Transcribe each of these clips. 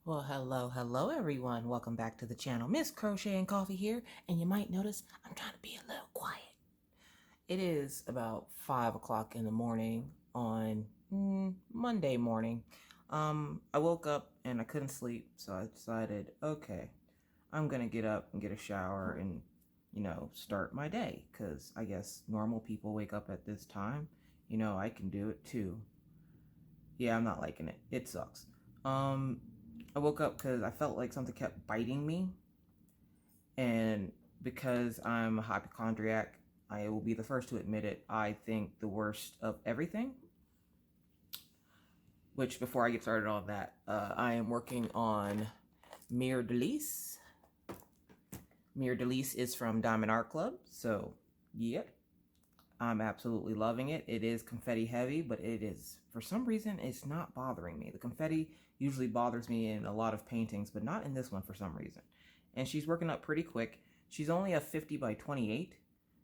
Well, hello everyone. Welcome back to the channel. Miss Crochet and Coffee here, and you might notice I'm trying to be a little quiet. It is about 5 o'clock in the morning on Monday morning. I woke up and I couldn't sleep, so I decided, okay, I'm gonna get up and get a shower and, start my day, because I guess normal people wake up at this time. I can do it too. Yeah, I'm not liking it. It sucks. Um, I woke up because I felt like something kept biting me, and because I'm a hypochondriac, I will be the first to admit it. I think the worst of everything. Which, before I get started on that, I am working on Mirror de Lis. Mirror de Lis is from Diamond Art Club, so yep, I'm absolutely loving it. It is confetti heavy, but it is, for some reason, it's not bothering me. The confetti usually bothers me in a lot of paintings, but not in this one for some reason. And she's working up pretty quick. She's only a 50 by 28,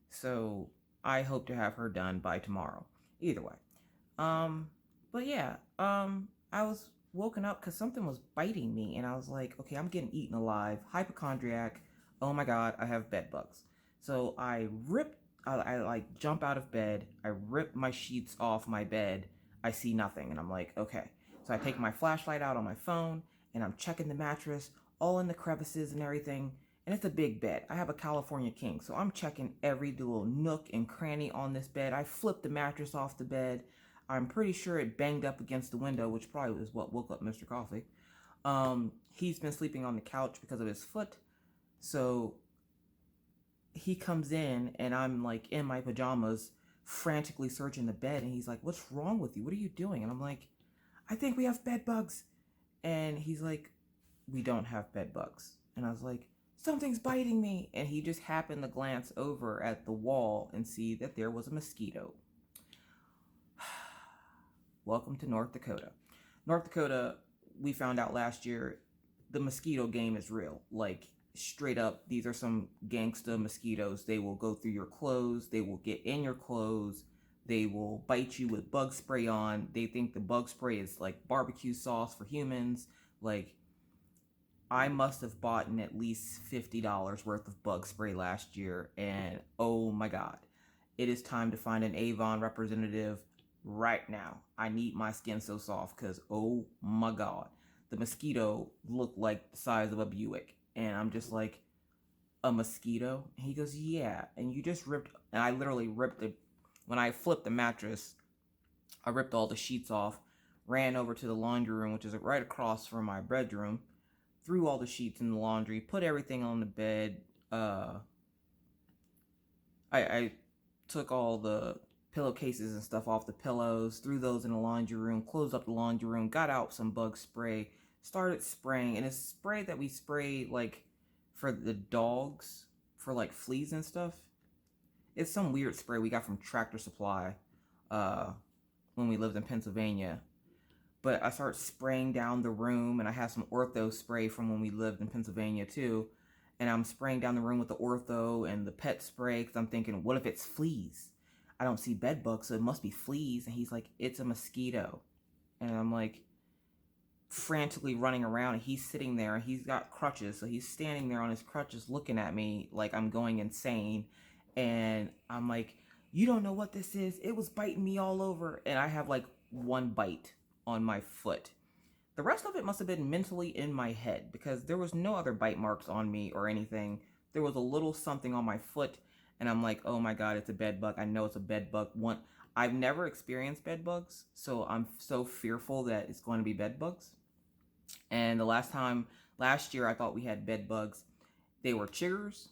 so I hope to have her done by tomorrow. Either way. But yeah, I was woken up because something was biting me, and I was like, okay, I'm getting eaten alive. Hypochondriac. Oh my god, I have bed bugs. So I like jump out of bed. I rip my sheets off my bed. I see nothing, and I'm like, okay. So I take my flashlight out on my phone, and I'm checking the mattress, all in the crevices and everything. And it's a big bed. I have a California king, so I'm checking every little nook and cranny on this bed. I flipped the mattress off the bed. I'm pretty sure it banged up against the window, which probably was what woke up Mr. Coffee. He's been sleeping on the couch because of his foot, so he comes in and I'm like in my pajamas frantically searching the bed, and he's like, what's wrong with you? What are you doing? And I'm like, I think we have bed bugs. And he's like, we don't have bed bugs. And I was like, something's biting me. And he just happened to glance over at the wall and see that there was a mosquito. Welcome to North Dakota. North Dakota, we found out last year, the mosquito game is real. Like, straight up, these are some gangsta mosquitoes. They will go through your clothes. They will get in your clothes. They will bite you with bug spray on. They think the bug spray is like barbecue sauce for humans. Like, I must have bought in at least $50 worth of bug spray last year. And oh my God, it is time to find an Avon representative right now. I need my skin so soft because oh my God, the mosquito looked like the size of a Buick. And I'm just like, a mosquito? And he goes, yeah. And you just ripped, and I literally ripped it. When I flipped the mattress, I ripped all the sheets off, ran over to the laundry room, which is right across from my bedroom, threw all the sheets in the laundry, put everything on the bed. I took all the pillowcases and stuff off the pillows, threw those in the laundry room, closed up the laundry room, got out some bug spray, started spraying. And it's spray that we spray like for the dogs, for like fleas and stuff. It's some weird spray we got from Tractor Supply when we lived in Pennsylvania. But I start spraying down the room, and I have some ortho spray from when we lived in Pennsylvania too. And I'm spraying down the room with the ortho and the pet spray because I'm thinking, what if it's fleas? I don't see bed bugs, so it must be fleas. And he's like, it's a mosquito. And I'm like frantically running around, and he's sitting there, and he's got crutches. So he's standing there on his crutches looking at me like I'm going insane. And I'm like, you don't know what this is. It was biting me all over. And I have like one bite on my foot. The rest of it must have been mentally in my head because there was no other bite marks on me or anything. There was a little something on my foot, and I'm like, oh my God, it's a bed bug. I know it's a bed bug. I've never experienced bed bugs, so I'm so fearful that it's going to be bed bugs. And last year, I thought we had bed bugs. They were chiggers,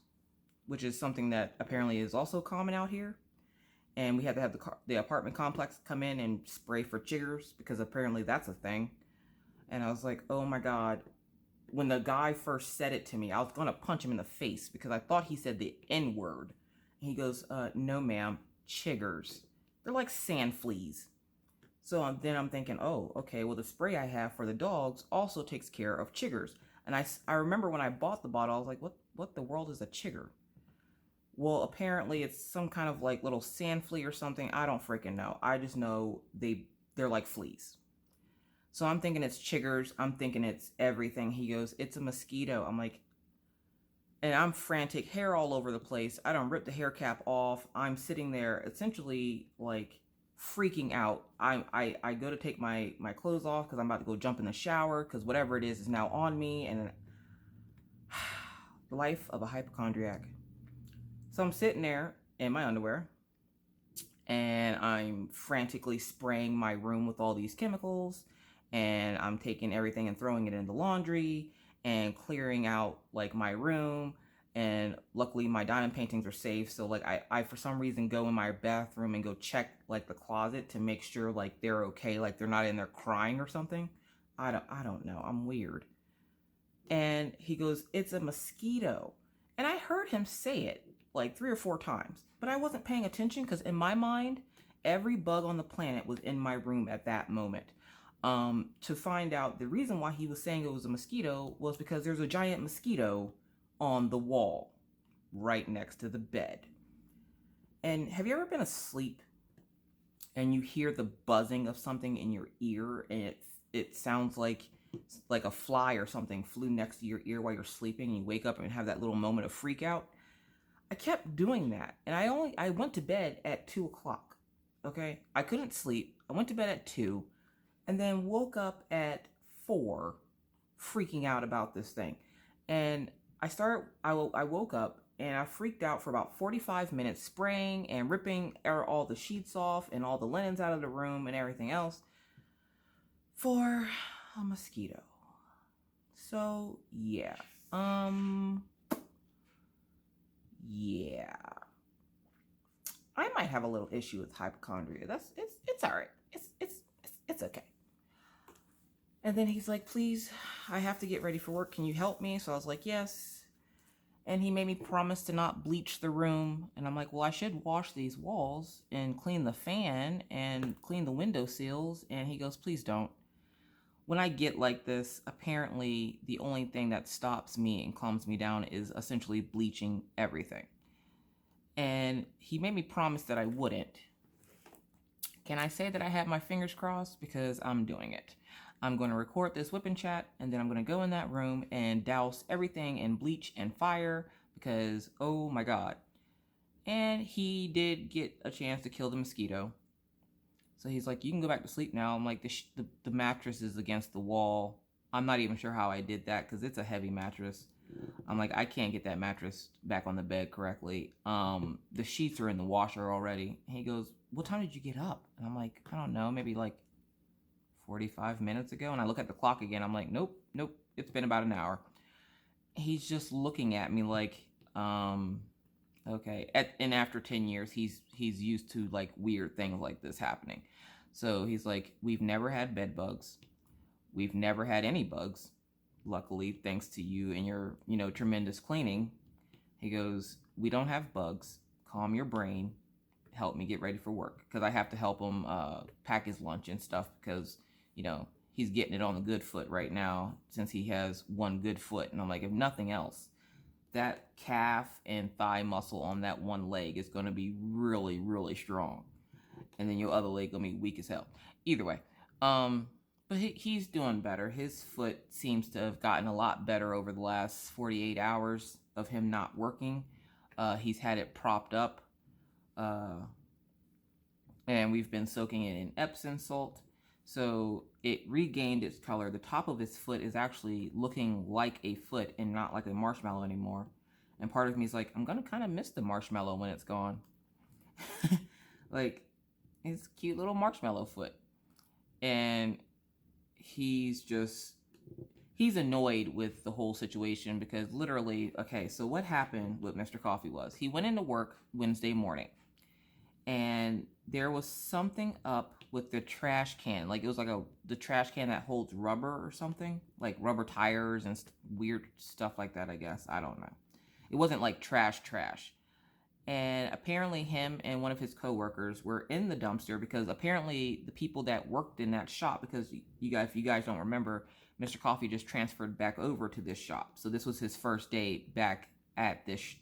which is something that apparently is also common out here. And we had to have the apartment complex come in and spray for chiggers because apparently that's a thing. And I was like, oh my God. When the guy first said it to me, I was going to punch him in the face because I thought he said the N word. And he goes, no ma'am, chiggers. They're like sand fleas. So then I'm thinking, oh, okay, well the spray I have for the dogs also takes care of chiggers. And I remember when I bought the bottle, I was like, what the world is a chigger? Well, apparently it's some kind of like little sand flea or something. I don't freaking know. I just know they're like fleas. So I'm thinking it's chiggers. I'm thinking it's everything. He goes, it's a mosquito. I'm like, and I'm frantic, hair all over the place. I don't rip the hair cap off. I'm sitting there essentially like freaking out. I go to take my clothes off because I'm about to go jump in the shower because whatever it is now on me. And the life of a hypochondriac. So I'm sitting there in my underwear and I'm frantically spraying my room with all these chemicals, and I'm taking everything and throwing it in the laundry and clearing out like my room. And luckily my diamond paintings are safe, so like I for some reason go in my bathroom and go check like the closet to make sure like they're okay, like they're not in there crying or something. I don't know, I'm weird. And he goes, it's a mosquito. And I heard him say it like 3 or 4 times, but I wasn't paying attention because in my mind, every bug on the planet was in my room at that moment. To find out the reason why he was saying it was a mosquito was because there's a giant mosquito on the wall right next to the bed. And have you ever been asleep and you hear the buzzing of something in your ear, and it sounds like a fly or something flew next to your ear while you're sleeping, and you wake up and have that little moment of freak out? I kept doing that, and I went to bed at 2 o'clock. Okay, I couldn't sleep. I went to bed at 2, and then woke up at 4, freaking out about this thing. And I woke up and I freaked out for about 45 minutes, spraying and ripping all the sheets off and all the linens out of the room and everything else for a mosquito. So yeah, yeah, I might have a little issue with hypochondria. It's all right. It's okay. And then he's like, please, I have to get ready for work. Can you help me? So I was like, yes. And he made me promise to not bleach the room. And I'm like, well, I should wash these walls and clean the fan and clean the window sills. And he goes, please don't. When I get like this, apparently the only thing that stops me and calms me down is essentially bleaching everything. And he made me promise that I wouldn't. Can I say that I have my fingers crossed? Because I'm doing it. I'm going to record this whip and chat, and then I'm going to go in that room and douse everything in bleach and fire because, oh my God. And he did get a chance to kill the mosquito. So he's like, you can go back to sleep now. I'm like, the mattress is against the wall. I'm not even sure how I did that because it's a heavy mattress. I'm like, I can't get that mattress back on the bed correctly. The sheets are in the washer already. And he goes, what time did you get up? And I'm like, I don't know, maybe like 45 minutes ago. And I look at the clock again. I'm like, nope, it's been about an hour. He's just looking at me like, okay. And after 10 years, he's used to like weird things like this happening. So he's like, we've never had bed bugs. We've never had any bugs. Luckily, thanks to you and your, tremendous cleaning. He goes, we don't have bugs. Calm your brain. Help me get ready for work. Because I have to help him pack his lunch and stuff because, he's getting it on the good foot right now since he has one good foot. And I'm like, if nothing else, that calf and thigh muscle on that one leg is going to be really, really strong. And then your other leg going to be weak as hell. Either way. But he's doing better. His foot seems to have gotten a lot better over the last 48 hours of him not working. He's had it propped up. And we've been soaking it in Epsom salt. So it regained its color. The top of his foot is actually looking like a foot and not like a marshmallow anymore. And part of me is like, I'm going to kind of miss the marshmallow when it's gone. Like, his cute little marshmallow foot. And he's annoyed with the whole situation because literally, okay, so what happened with Mr. Coffee was he went into work Wednesday morning and there was something up with the trash can. Like it was like the trash can that holds rubber or something, like rubber tires and weird stuff like that, I guess. I don't know. It wasn't like trash. And apparently him and one of his coworkers were in the dumpster because apparently the people that worked in that shop, because if you guys don't remember, Mr. Coffee just transferred back over to this shop. So this was his first day back at this,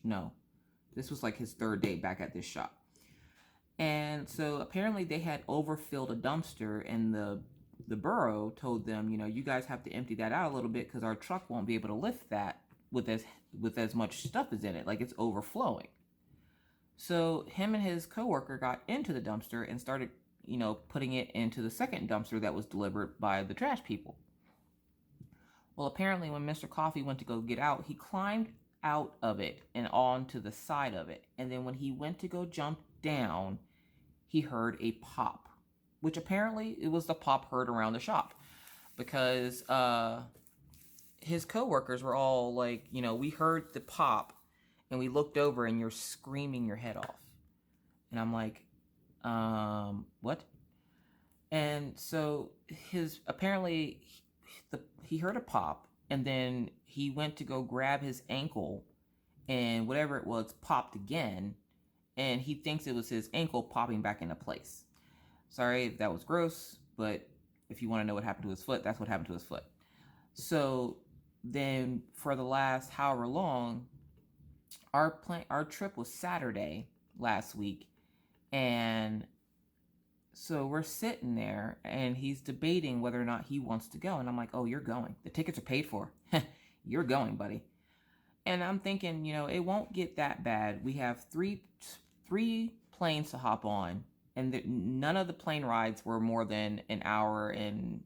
this was like his third day back at this shop. And so apparently they had overfilled a dumpster and the the borough told them, you guys have to empty that out a little bit because our truck won't be able to lift that with as much stuff as in it, like it's overflowing. So him and his coworker got into the dumpster and started, putting it into the second dumpster that was delivered by the trash people. Well, apparently when Mr. Coffee went to go get out, he climbed out of it and onto the side of it. And then when he went to go jump down, he heard a pop, which apparently it was the pop heard around the shop, because his coworkers were all like, we heard the pop and we looked over and you're screaming your head off. And I'm like, what? And so he heard a pop, and then he went to go grab his ankle, and whatever it was popped again, and he thinks it was his ankle popping back into place. Sorry if that was gross, but if you want to know what happened to his foot, that's what happened to his foot. So then for the last however long, our trip was Saturday last week, and so we're sitting there and he's debating whether or not he wants to go. And I'm like, oh, you're going. The tickets are paid for. You're going, buddy. And I'm thinking, it won't get that bad. We have three planes to hop on. And none of the plane rides were more than an hour and...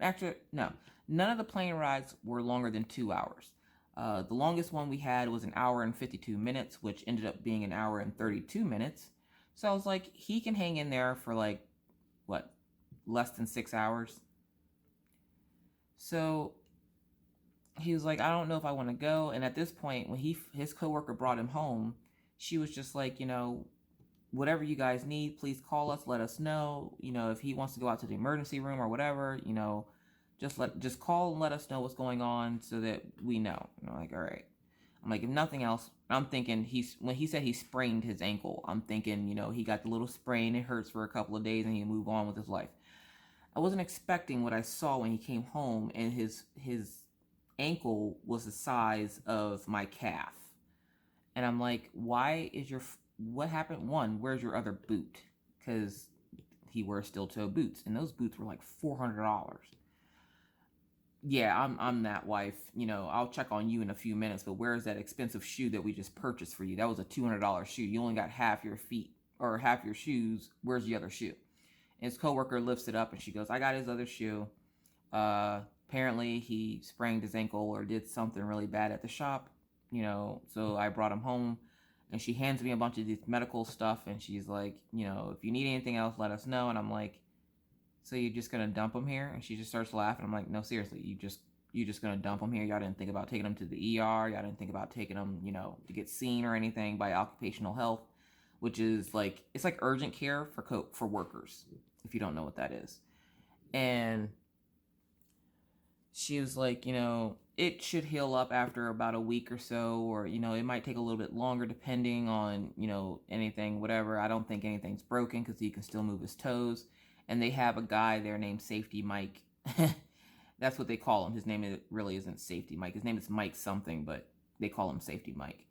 Actually, no. None of the plane rides were longer than 2 hours. The longest one we had was an hour and 52 minutes, which ended up being an hour and 32 minutes. So I was like, he can hang in there for like, what, less than 6 hours? So he was like, I don't know if I want to go. And at this point, when his coworker brought him home, she was just like, whatever you guys need, please call us, let us know. If he wants to go out to the emergency room or whatever, just call and let us know what's going on so that we know. And I'm like, all right. I'm like, if nothing else, I'm thinking when he said he sprained his ankle, I'm thinking, he got the little sprain, it hurts for a couple of days and he'll move on with his life. I wasn't expecting what I saw when he came home, and his ankle was the size of my calf. And I'm like, what happened? One, where's your other boot? Because he wears steel-toe boots, and those boots were like $400. Yeah, I'm that wife. I'll check on you in a few minutes, but where's that expensive shoe that we just purchased for you? That was a $200 shoe. You only got half your feet or half your shoes. Where's the other shoe? And his coworker lifts it up and she goes, I got his other shoe. Apparently he sprained his ankle or did something really bad at the shop, so I brought him home, and she hands me a bunch of this medical stuff, and she's like, if you need anything else, let us know. And I'm like, so you're just gonna dump him here? And she just starts laughing. I'm like, no, seriously, you just gonna dump him here? Y'all didn't think about taking him to the ER? Y'all didn't think about taking him, to get seen or anything by occupational health, which is like, it's like urgent care for workers, if you don't know what that is. And she was like, it should heal up after about a week or so, or, it might take a little bit longer depending on, anything, whatever. I don't think anything's broken because he can still move his toes. And they have a guy there named Safety Mike. That's what they call him. His name really isn't Safety Mike. His name is Mike something, but they call him Safety Mike.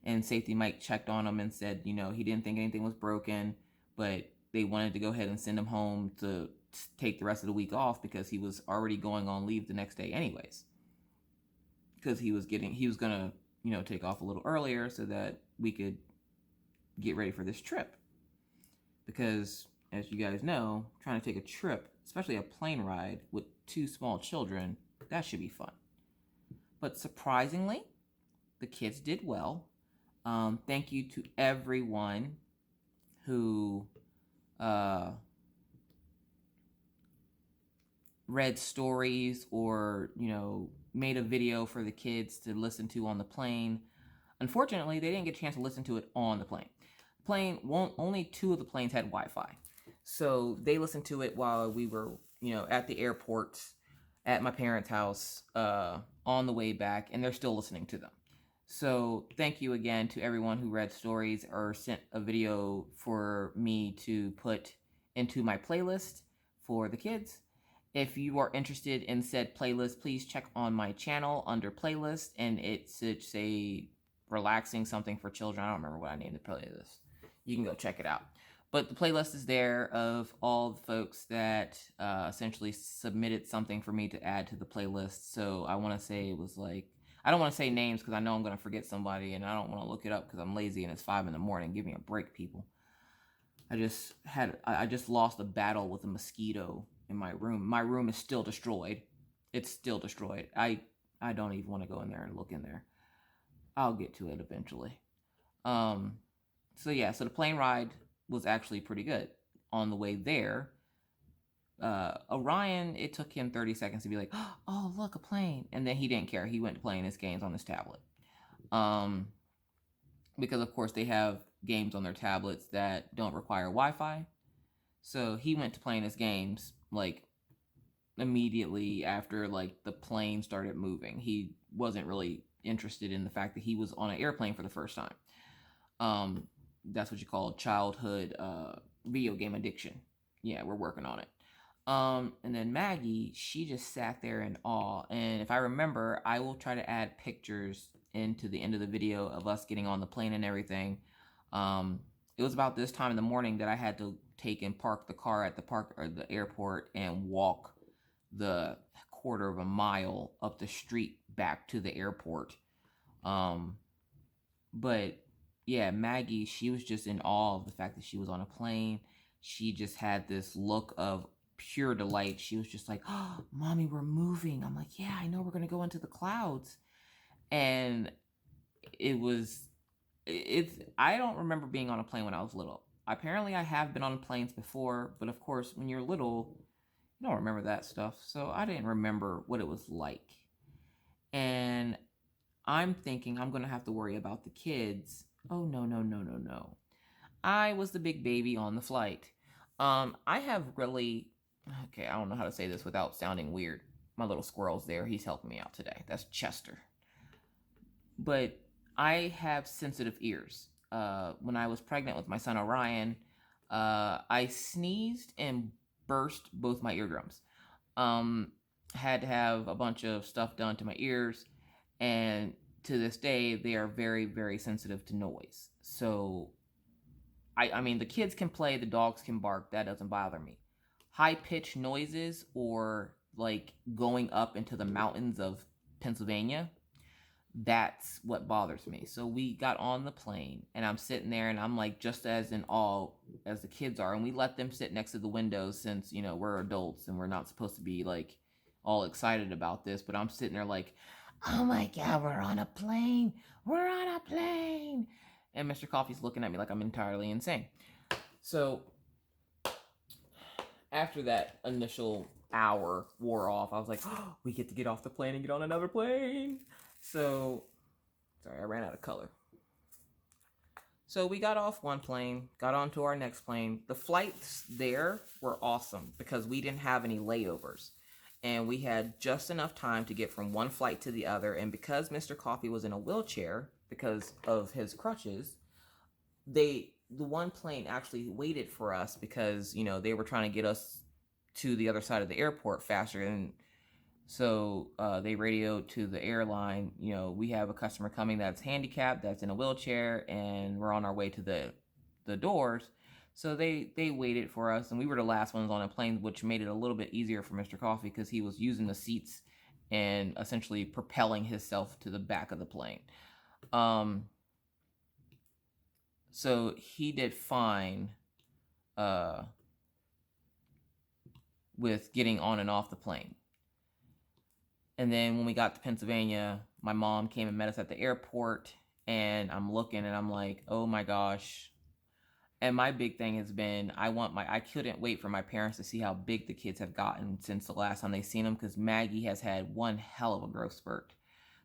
And Safety Mike checked on him and said, he didn't think anything was broken, but they wanted to go ahead and send him home to take the rest of the week off because he was already going on leave the next day anyways. Because he was going to, take off a little earlier so that we could get ready for this trip. Because, as you guys know, trying to take a trip, especially a plane ride with 2 small children, that should be fun. But surprisingly, the kids did well. Thank you to everyone who read stories or, made a video for the kids to listen to on the plane. Unfortunately, they didn't get a chance to listen to it on the plane. Only 2 of the planes had Wi-Fi. So they listened to it while we were, at the airport, at my parents' house, on the way back, and they're still listening to them. So thank you again to everyone who read stories or sent a video for me to put into my playlist for the kids. If you are interested in said playlist, please check on my channel under playlist, and it should say relaxing something for children. I don't remember what I named the playlist. You can go check it out. But the playlist is there of all the folks that essentially submitted something for me to add to the playlist. So I want to say it was like, I don't want to say names because I know I'm going to forget somebody, and I don't want to look it up because I'm lazy and it's 5 in the morning. Give me a break, people. I just lost a battle with a mosquito in my room. My room is still destroyed. It's still destroyed. I don't even want to go in there and look in there. I'll get to it eventually. So yeah, so the plane ride was actually pretty good. On the way there, Orion, it took him 30 seconds to be like, oh, look, a plane. And then he didn't care. He went playing his games on his tablet. Because, of course, they have games on their tablets that don't require Wi-Fi. So he went to playing his games, like, immediately after, like, the plane started moving. He wasn't really interested in the fact that he was on an airplane for the first time. That's what you call childhood video game addiction. Yeah, we're working on it. And then Maggie, she just sat there in awe. And if I remember, I will try to add pictures into the end of the video of us getting on the plane and everything. It was about this time in the morning that I had to take and park the car at the airport and walk the 1/4 of a mile up the street back to the airport. But yeah, Maggie, she was just in awe of the fact that she was on a plane. She just had this look of pure delight. She was just like, oh, Mommy, we're moving. I'm like, yeah, I know, we're going to go into the clouds. And I don't remember being on a plane when I was little. Apparently I have been on planes before, but of course, when you're little, you don't remember that stuff. So I didn't remember what it was like. And I'm thinking I'm going to have to worry about the kids. Oh, no, no, no, no, no. I was the big baby on the flight. I have really, okay, I don't know how to say this without sounding weird. My little squirrel's there. He's helping me out today. That's Chester. But I have sensitive ears. When I was pregnant with my son Orion, I sneezed and burst both my eardrums. Had to have a bunch of stuff done to my ears, and to this day, they are very, very sensitive to noise. So, I mean, the kids can play, the dogs can bark, that doesn't bother me. High-pitched noises or, like, going up into the mountains of Pennsylvania, that's what bothers me. So we got on the plane, and I'm sitting there, and I'm, like, just as in awe as the kids are, and we let them sit next to the windows since, you know, we're adults, and we're not supposed to be, like, all excited about this, but I'm sitting there like, oh my God, we're on a plane. We're on a plane. And Mr. Coffee's looking at me like I'm entirely insane. So after that initial hour wore off, I was like, oh, we get to get off the plane and get on another plane. So, sorry, I ran out of color. So we got off one plane, got onto our next plane. The flights there were awesome because we didn't have any layovers. And we had just enough time to get from one flight to the other. And because Mr. Coffee was in a wheelchair, because of his crutches, the one plane actually waited for us because, you know, they were trying to get us to the other side of the airport faster. And so they radioed to the airline, you know, we have a customer coming that's handicapped, that's in a wheelchair, and we're on our way to the doors. So they waited for us, and we were the last ones on a plane, which made it a little bit easier for Mr. Coffee because he was using the seats and essentially propelling himself to the back of the plane. So he did fine with getting on and off the plane. And then when we got to Pennsylvania, my mom came and met us at the airport, and I'm looking and I'm like, oh my gosh. And my big thing has been, I couldn't wait for my parents to see how big the kids have gotten since the last time they seen them, because Maggie has had one hell of a growth spurt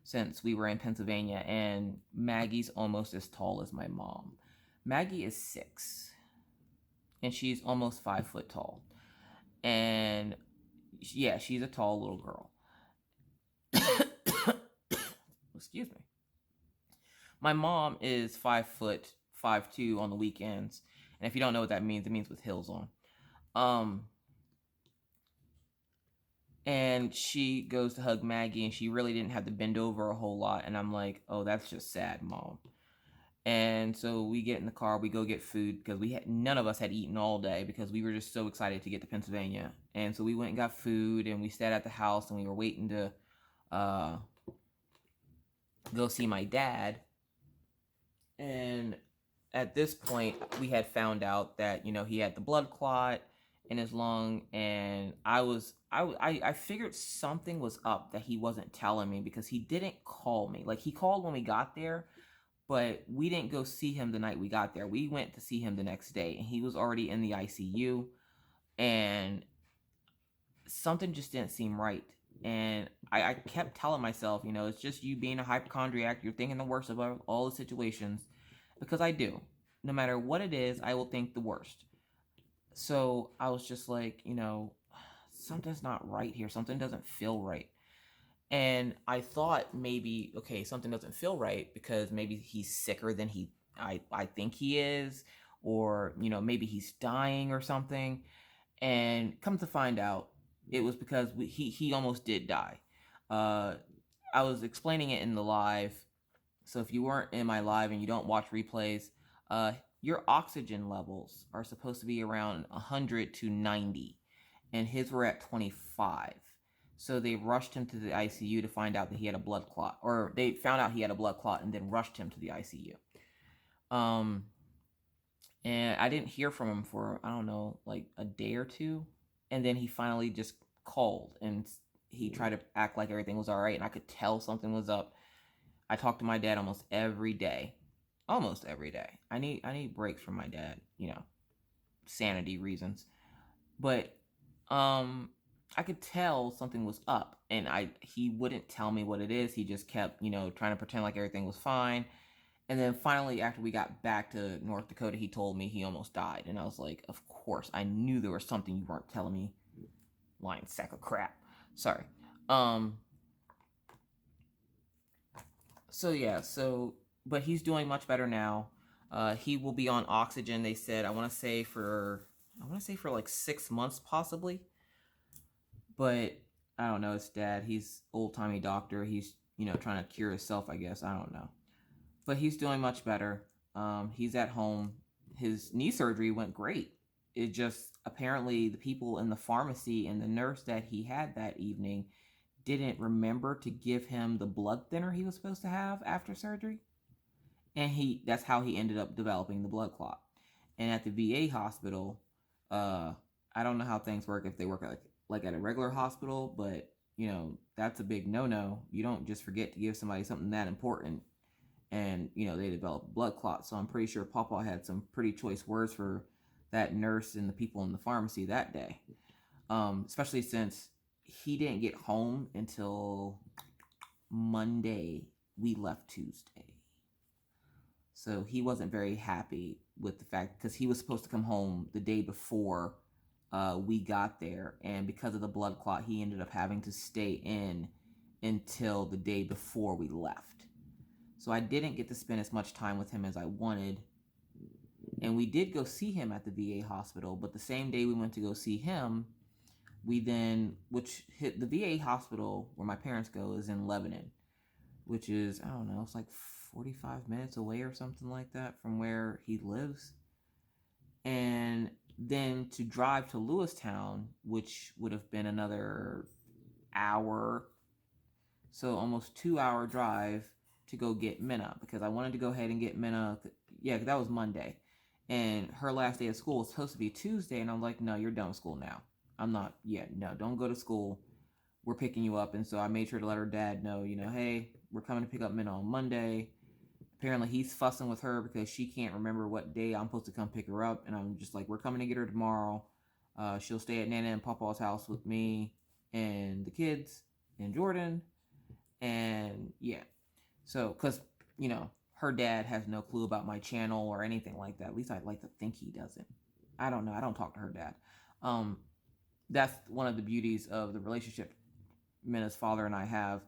since we were in Pennsylvania, and Maggie's almost as tall as my mom. Maggie is 6, and she's almost 5 foot tall. And yeah, she's a tall little girl. Excuse me. My mom is 5 foot 5'2" on the weekends, and if you don't know what that means, it means with heels on. And she goes to hug Maggie, and she really didn't have to bend over a whole lot, and I'm like, oh, that's just sad, Mom. And so we get in the car, we go get food because none of us had eaten all day because we were just so excited to get to Pennsylvania. And so we went and got food, and we stayed at the house, and we were waiting to uh, go see my dad. And at this point, we had found out that he had the blood clot in his lung, and I figured something was up that he wasn't telling me because he didn't call me. Like, he called when we got there, but we didn't go see him the night we got there. We went to see him the next day, and he was already in the ICU, and something just didn't seem right. And I kept telling myself, it's just you being a hypochondriac. You're thinking the worst about all the situations, because I do. No matter what it is, I will think the worst. So I was just like, something's not right here. Something doesn't feel right. And I thought maybe, okay, something doesn't feel right because maybe he's sicker than I think he is, or maybe he's dying or something. And come to find out, it was because he almost did die. Uh, I was explaining it in the live, so if you weren't in my live and you don't watch replays, your oxygen levels are supposed to be around 100 to 90, and his were at 25. So they rushed him to the ICU to find out that he had a blood clot, or they found out he had a blood clot and then rushed him to the ICU. And I didn't hear from him for, I don't know, like a day or two. And then he finally just called, and he tried to act like everything was all right. And I could tell something was up. I talk to my dad almost every day. Almost every day. I need breaks from my dad, sanity reasons. But I could tell something was up, and he wouldn't tell me what it is. He just kept, trying to pretend like everything was fine. And then finally, after we got back to North Dakota, he told me he almost died. And I was like, of course, I knew there was something you weren't telling me. Lying sack of crap. Sorry. So yeah, but he's doing much better now. He will be on oxygen, they said, I want to say for like 6 months possibly. But I don't know, his dad, he's old-timey doctor. He's, trying to cure himself, I guess. I don't know. But he's doing much better. He's at home. His knee surgery went great. It just, apparently the people in the pharmacy and the nurse that he had that evening didn't remember to give him the blood thinner he was supposed to have after surgery. And that's how he ended up developing the blood clot. And at the VA hospital, I don't know how things work if they work like at a regular hospital, but that's a big no-no. You don't just forget to give somebody something that important, and they develop blood clots. So I'm pretty sure Papa had some pretty choice words for that nurse and the people in the pharmacy that day, especially since he didn't get home until Monday. We left Tuesday, so he wasn't very happy with the fact, because he was supposed to come home the day before we got there, and because of the blood clot, he ended up having to stay in until the day before we left. So I didn't get to spend as much time with him as I wanted. And we did go see him at the VA hospital, but the same day we went to go see him, which hit the VA hospital where my parents go is in Lebanon, which is, I don't know, it's like 45 minutes away or something like that from where he lives. And then to drive to Lewistown, which would have been another hour, so almost 2-hour drive to go get Minna, because I wanted to go ahead and get Minna. Yeah, that was Monday, and her last day of school was supposed to be Tuesday, and I'm like, no, you're done with school now. I'm not, no, don't go to school. We're picking you up. And so I made sure to let her dad know, hey, we're coming to pick up Minna on Monday. Apparently he's fussing with her because she can't remember what day I'm supposed to come pick her up. And I'm just like, we're coming to get her tomorrow. She'll stay at Nana and Papa's house with me and the kids and Jordan. And yeah. So, because, her dad has no clue about my channel or anything like that. At least I'd like to think he doesn't. I don't know. I don't talk to her dad. That's one of the beauties of the relationship Minna's father and I have.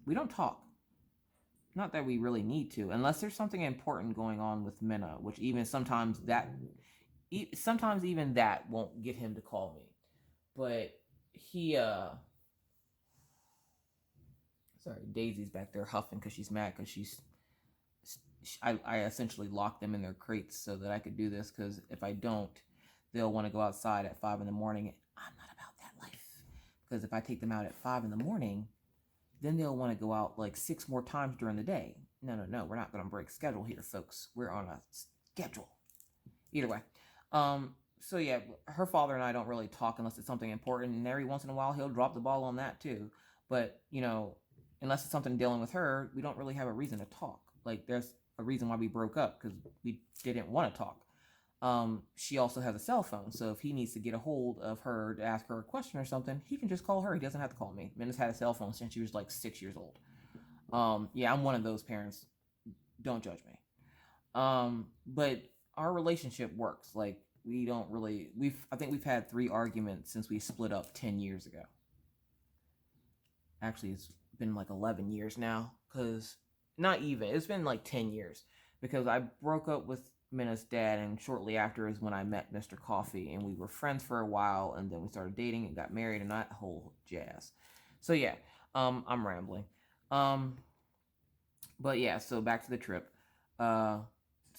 We don't talk. Not that we really need to, unless there's something important going on with Minna, which even sometimes even that won't get him to call me. But he, sorry, Daisy's back there huffing because she's mad because she's I essentially locked them in their crates so that I could do this, because if I don't, they'll want to go outside at 5 in the morning. I'm not about that life, because if I take them out at 5 in the morning, then they'll want to go out like 6 more times during the day. No, we're not going to break schedule here, folks. We're on a schedule. Either way. So yeah, her father and I don't really talk unless it's something important, and every once in a while he'll drop the ball on that too. But, unless it's something dealing with her, we don't really have a reason to talk. Like, there's a reason why we broke up, because we didn't want to talk. She also has a cell phone, so if he needs to get a hold of her to ask her a question or something, he can just call her. He doesn't have to call me. Minna's had a cell phone since she was like 6 years old. Yeah, I'm one of those parents. Don't judge me. But our relationship works. Like, we don't really, I think we've had 3 arguments since we split up 10 years ago. Actually, it's been like 11 years now, because not even, it's been like 10 years, because I broke up with Minna's dad, and shortly after is when I met Mr. Coffee, and we were friends for a while, and then we started dating and got married and that whole jazz. So yeah, I'm rambling. But yeah, so back to the trip. So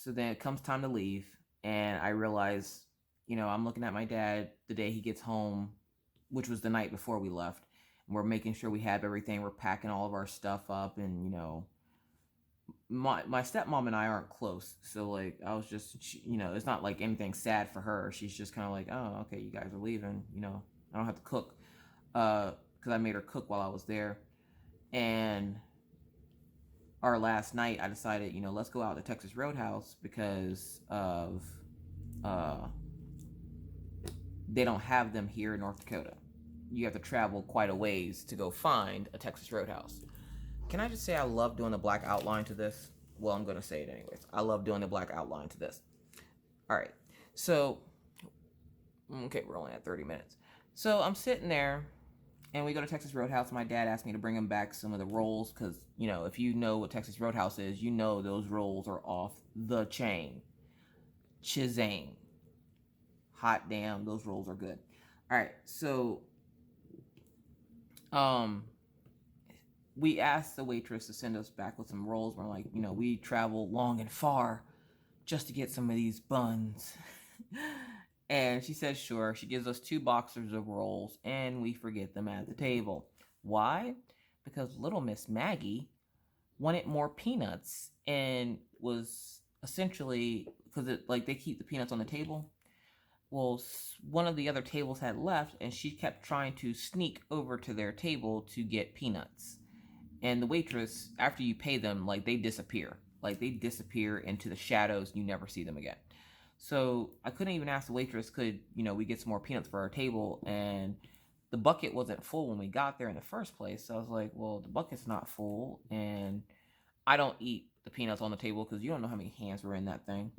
then it comes time to leave, and I realize, I'm looking at my dad the day he gets home, which was the night before we left. And we're making sure we have everything. We're packing all of our stuff up, and my stepmom and I aren't close, so like I was just, it's not like anything sad for her. She's just kind of like, oh, okay, you guys are leaving. I don't have to cook, because I made her cook while I was there. And our last night, I decided, let's go out to Texas Roadhouse, because of they don't have them here in North Dakota. You have to travel quite a ways to go find a Texas Roadhouse. Can I just say I love doing the black outline to this? Well, I'm going to say it anyways. I love doing the black outline to this. All right. So, okay, we're only at 30 minutes. So I'm sitting there, and we go to Texas Roadhouse. My dad asked me to bring him back some of the rolls, because, if you know what Texas Roadhouse is, those rolls are off the chain. Chizang. Hot damn, those rolls are good. All right, so we asked the waitress to send us back with some rolls. We're like, we travel long and far just to get some of these buns. And she says, sure. She gives us 2 boxes of rolls, and we forget them at the table. Why? Because little Miss Maggie wanted more peanuts, and was essentially, because they keep the peanuts on the table. Well, one of the other tables had left, and she kept trying to sneak over to their table to get peanuts. And the waitress, after you pay them, they disappear. They disappear into the shadows. You never see them again. So I couldn't even ask the waitress, could, we get some more peanuts for our table? And the bucket wasn't full when we got there in the first place. So I was like, well, the bucket's not full, and I don't eat the peanuts on the table, because you don't know how many hands were in that thing.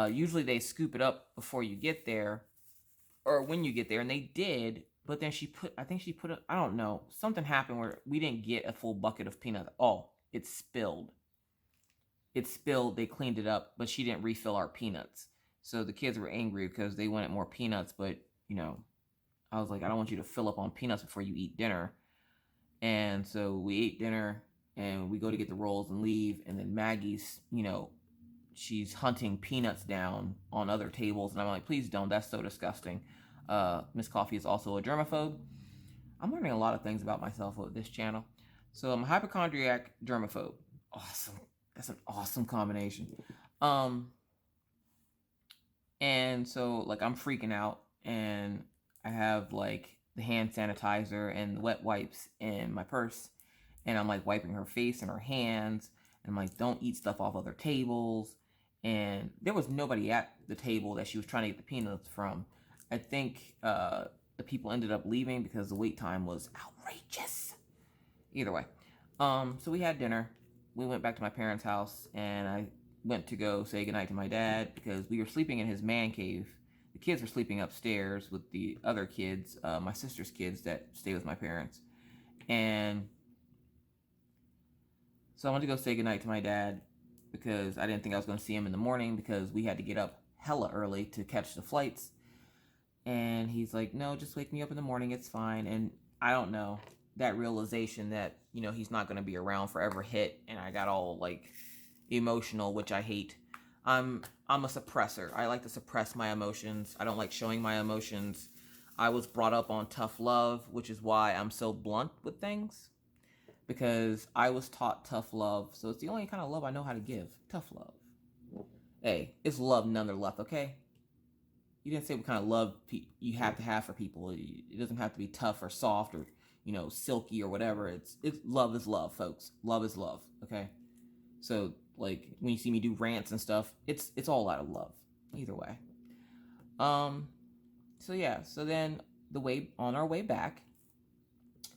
Usually they scoop it up before you get there, or when you get there, and they did. But then I don't know, something happened where we didn't get a full bucket of peanuts. Oh, it spilled. They cleaned it up, but she didn't refill our peanuts. So the kids were angry because they wanted more peanuts, but, I was like, I don't want you to fill up on peanuts before you eat dinner. And so we ate dinner, and we go to get the rolls and leave, and then Maggie's, she's hunting peanuts down on other tables, and I'm like, please don't, that's so disgusting. Miss Coffee is also a germaphobe. I'm learning a lot of things about myself with this channel. So I'm a hypochondriac germaphobe. Awesome. That's an awesome combination. And so I'm freaking out, and I have the hand sanitizer and the wet wipes in my purse, and I'm wiping her face and her hands, and I'm don't eat stuff off other tables. And there was nobody at the table that she was trying to get the peanuts from. I think the people ended up leaving because the wait time was outrageous. Either way. So we had dinner. We went back to my parents' house, and I went to go say goodnight to my dad, because we were sleeping in his man cave. The kids were sleeping upstairs with the other kids, my sister's kids that stay with my parents. And so I went to go say goodnight to my dad, because I didn't think I was going to see him in the morning, because we had to get up hella early to catch the flights. And he's like, no, just wake me up in the morning, it's fine. And I don't know, that realization that, he's not going to be around forever hit, and I got all emotional, which I hate. I'm a suppressor. I like to suppress my emotions. I don't like showing my emotions. I was brought up on tough love, which is why I'm so blunt with things. Because I was taught tough love, so it's the only kind of love I know how to give. Tough love. Hey, it's love nonetheless, okay? You didn't say what kind of love you have to have for people. It doesn't have to be tough or soft or, silky or whatever. It's love is love, folks. Love is love, okay? So, like, when you see me do rants and stuff, it's all out of love. Either way. So yeah, so then on our way back,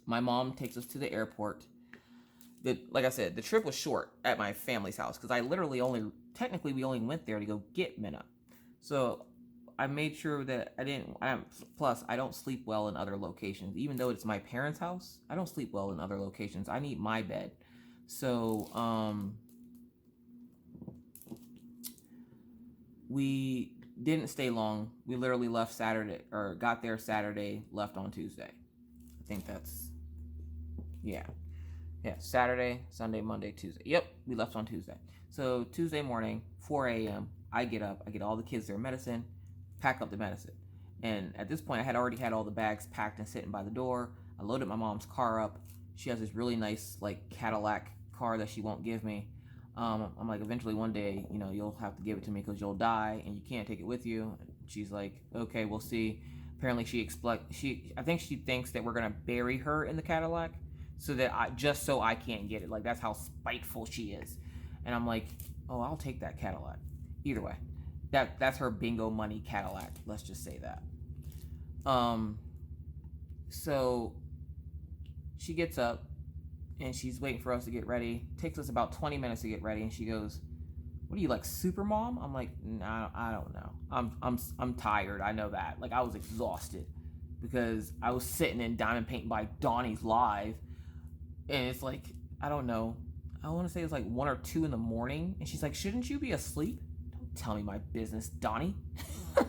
my mom takes us to the airport. Like I said, the trip was short at my family's house because I literally technically we only went there to go get Minna. So I made sure that plus I don't sleep well in other locations. Even though it's my parents' house, I don't sleep well in other locations. I need my bed. So, we didn't stay long. We literally left Saturday, or got there Saturday, left on Tuesday. I think that's, yeah. Yeah, Saturday, Sunday, Monday, Tuesday. Yep, we left on Tuesday. So Tuesday morning, 4 a.m., I get up, I get all the kids their medicine, pack up the medicine. And at this point, I had already had all the bags packed and sitting by the door. I loaded my mom's car up. She has this really nice, like, Cadillac car that she won't give me. I'm like, eventually one day, you'll have to give it to me because you'll die and you can't take it with you. She's like, okay, we'll see. Apparently I think she thinks that we're going to bury her in the Cadillac so that I can't get it. Like, that's how spiteful she is. And I'm like, oh, I'll take that Cadillac. Either way, that's her bingo money Cadillac. Let's just say that. So she gets up and she's waiting for us to get ready. Takes us about 20 minutes to get ready, and she goes, "What are you, like, super mom?" I'm like, "Nah, I don't know. I'm tired. I know that. Like, I was exhausted because I was sitting in diamond painting by Donnie's live, and it's like, I don't know. I want to say it's like 1 or 2 in the morning, and she's like, "Shouldn't you be asleep?" Don't tell me my business, Donnie. I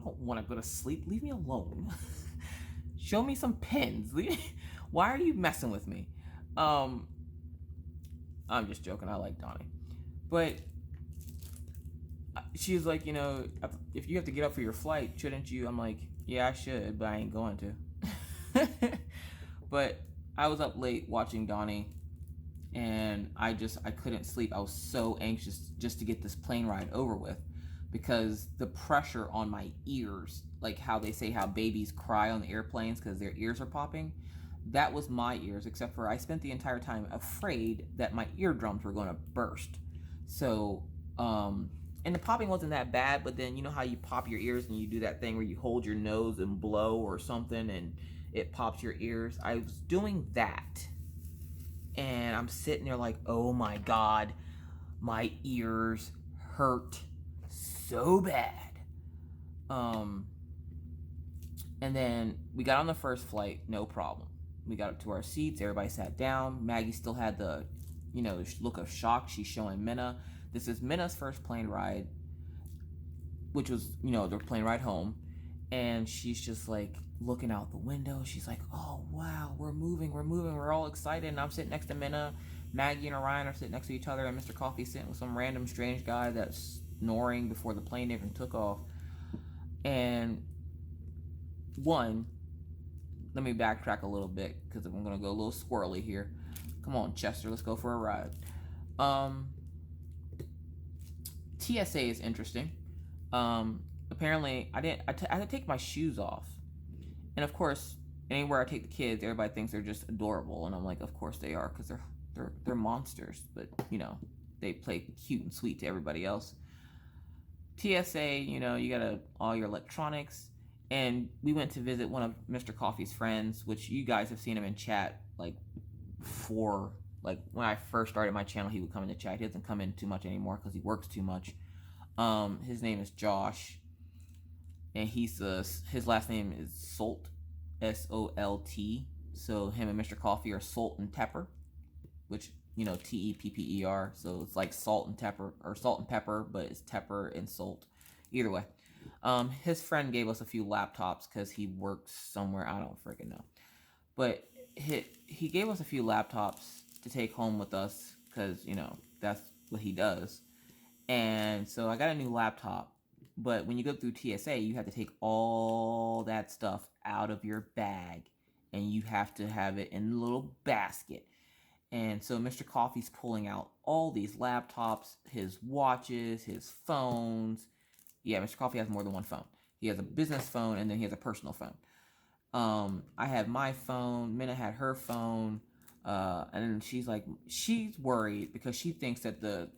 don't want to go to sleep. Leave me alone. Show me some pins. Why are you messing with me? I'm just joking. I like Donnie. But she's like, if you have to get up for your flight, shouldn't you? I'm like, yeah, I should, but I ain't going to. But I was up late watching Donnie, and I couldn't sleep. I was so anxious just to get this plane ride over with because the pressure on my ears, like how they say how babies cry on the airplanes because their ears are popping, that was my ears, except for I spent the entire time afraid that my eardrums were going to burst. So, and the popping wasn't that bad, but then you know how you pop your ears and you do that thing where you hold your nose and blow or something and it pops your ears? I was doing that. And I'm sitting there like, oh my God, my ears hurt so bad. And then we got on the first flight, no problem. We got up to our seats, everybody sat down. Maggie still had the, look of shock. She's showing Minna. This is Minna's first plane ride, which was, their plane ride home. And she's just like looking out the window. She's like, oh, wow, we're moving. We're all excited. And I'm sitting next to Minna. Maggie and Orion are sitting next to each other. And Mr. Coffee's sitting with some random strange guy that's snoring before the plane even took off. And let me backtrack a little bit because I'm going to go a little squirrely here. Come on, Chester, let's go for a ride. TSA is interesting. Apparently, I had to take my shoes off. And of course, anywhere I take the kids, everybody thinks they're just adorable. And I'm like, of course they are, because they're monsters. But, they play cute and sweet to everybody else. TSA, you got all your electronics. And we went to visit one of Mr. Coffee's friends, which you guys have seen him in chat, like when I first started my channel, he would come into chat. He doesn't come in too much anymore because he works too much. His name is Josh, and his last name is Solt, Solt. So him and Mr. Coffee are Salt and Tepper, which Tepper. So it's like salt and pepper, but it's Tepper and Salt. Either way. His friend gave us a few laptops because he works somewhere, I don't freaking know. But he gave us a few laptops to take home with us because, that's what he does. And so I got a new laptop. But when you go through TSA, you have to take all that stuff out of your bag and you have to have it in a little basket. And so Mr. Coffee's pulling out all these laptops, his watches, his phones. Yeah, Mr. Coffee has more than one phone. He has a business phone and then he has a personal phone. I had my phone, Minna had her phone, and then she's worried because she thinks that the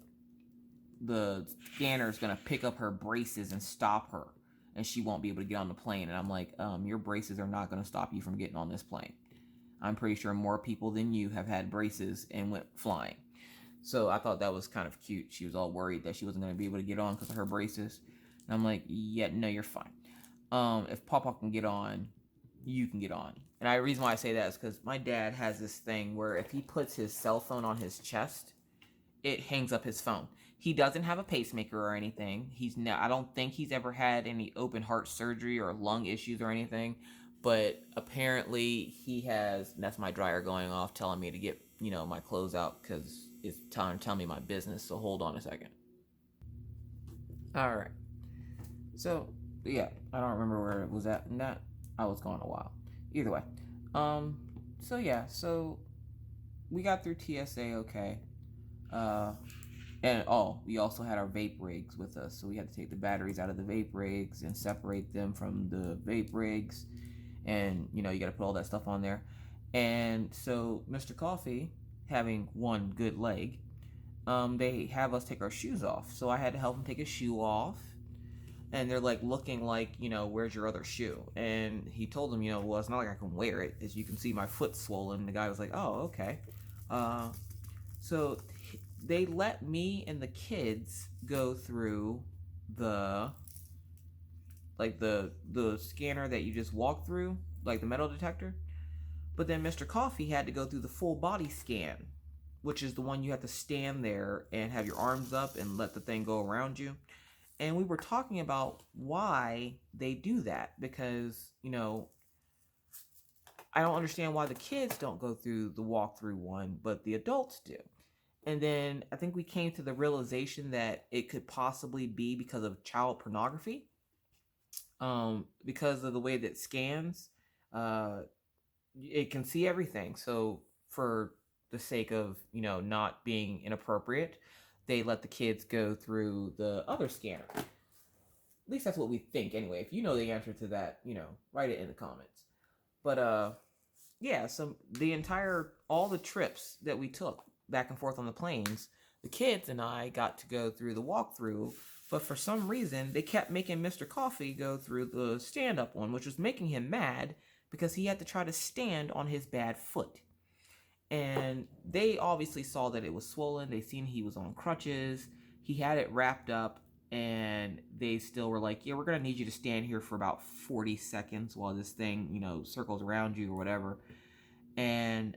scanner is gonna pick up her braces and stop her, and she won't be able to get on the plane. And I'm like, your braces are not gonna stop you from getting on this plane. I'm pretty sure more people than you have had braces and went flying. So I thought that was kind of cute. She was all worried that she wasn't gonna be able to get on because of her braces. And I'm like, yeah, no, you're fine. If Papa can get on, you can get on. And the reason why I say that is because my dad has this thing where if he puts his cell phone on his chest, it hangs up his phone. He doesn't have a pacemaker or anything. I don't think he's ever had any open heart surgery or lung issues or anything. But apparently he has. And that's my dryer going off, telling me to get my clothes out because it's time to tell me my business. So hold on a second. All right. So yeah, I don't remember where it was at in that. I was gone a while. Either way. So yeah, so we got through TSA okay. And we also had our vape rigs with us, so we had to take the batteries out of the vape rigs and separate them from the vape rigs, and you got to put all that stuff on there. And so Mr. Coffee, having one good leg, they have us take our shoes off, so I had to help him take his shoe off. And they're like looking like, where's your other shoe? And he told them, well, it's not like I can wear it. As you can see, my foot's swollen. The guy was like, oh, okay. So they let me and the kids go through the scanner that you just walk through, like the metal detector. But then Mr. Coffee had to go through the full body scan, which is the one you have to stand there and have your arms up and let the thing go around you. And we were talking about why they do that because, I don't understand why the kids don't go through the walkthrough one, but the adults do. And then I think we came to the realization that it could possibly be because of child pornography. Because of the way that it scans, it can see everything. So for the sake of, not being inappropriate, they let the kids go through the other scanner. At least that's what we think anyway. If you know the answer to that, write it in the comments. But yeah, so all the trips that we took back and forth on the planes, the kids and I got to go through the walkthrough, but for some reason they kept making Mr. Coffee go through the stand-up one, which was making him mad because he had to try to stand on his bad foot. And they obviously saw that it was swollen. They seen he was on crutches. He had it wrapped up, and they still were like, yeah, we're going to need you to stand here for about 40 seconds while this thing, circles around you or whatever. And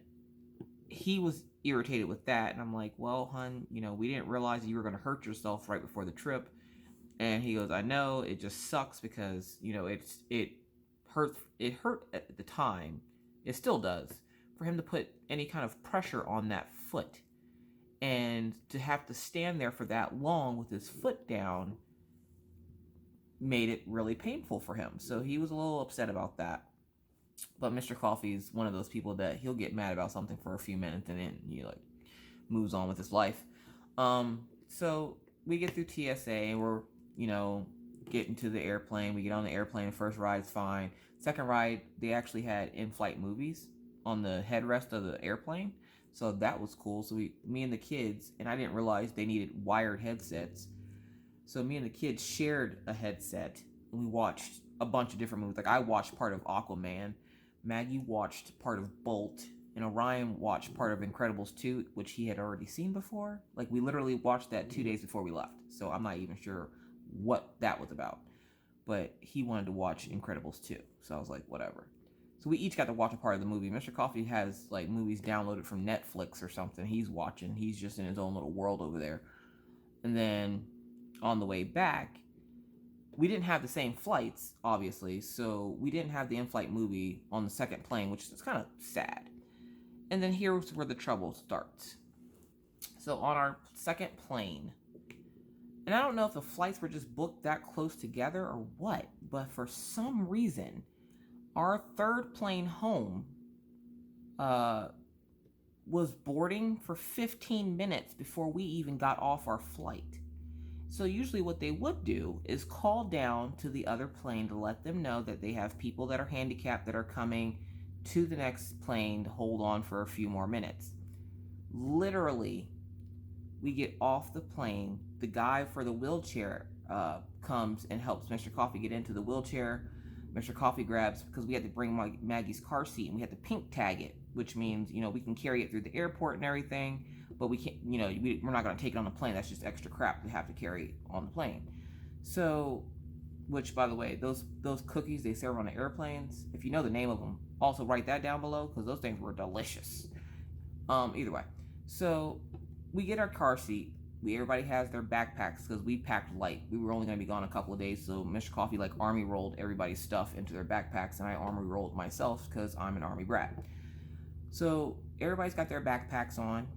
he was irritated with that. And I'm like, well, hun, we didn't realize you were going to hurt yourself right before the trip. And he goes, I know, it just sucks because, it hurt at the time. It still does. For him to put any kind of pressure on that foot and to have to stand there for that long with his foot down made it really painful for him. So he was a little upset about that. But Mr. Coffee is one of those people that he'll get mad about something for a few minutes and then he moves on with his life. So we get through TSA and we're, getting to the airplane. We get on the airplane. The first ride's fine. Second ride, they actually had in-flight movies on the headrest of the airplane, so that was cool. So me and the kids, and I didn't realize they needed wired headsets, so me and the kids shared a headset and we watched a bunch of different movies. Like I watched part of Aquaman, Maggie watched part of Bolt, and Orion watched part of Incredibles 2, which he had already seen before. Like we literally watched that 2 days before we left, so I'm not even sure what that was about, but he wanted to watch Incredibles 2, so I was like, whatever. So we each got to watch a part of the movie. Mr. Coffee has movies downloaded from Netflix or something. He's watching. He's just in his own little world over there. And then on the way back, we didn't have the same flights, obviously. So we didn't have the in-flight movie on the second plane, which is kind of sad. And then here's where the trouble starts. So on our second plane, and I don't know if the flights were just booked that close together or what, but for some reason, our third plane home was boarding for 15 minutes before we even got off our flight. So usually what they would do is call down to the other plane to let them know that they have people that are handicapped that are coming to the next plane to hold on for a few more minutes. Literally, we get off the plane, the guy for the wheelchair comes and helps Mr. Coffee get into the wheelchair. Mr. Coffee grabs, because we had to bring Maggie's car seat and we had to pink tag it, which means, we can carry it through the airport and everything, but we can't, we're not going to take it on the plane. That's just extra crap we have to carry on the plane. So, which, by the way, those cookies they serve on the airplanes, if you know the name of them, also write that down below, because those things were delicious. Either way. So, we get our car seat. Everybody has their backpacks because we packed light. We were only going to be gone a couple of days, so Mr. Coffee army rolled everybody's stuff into their backpacks, and I army rolled myself because I'm an army brat. So everybody's got their backpacks on,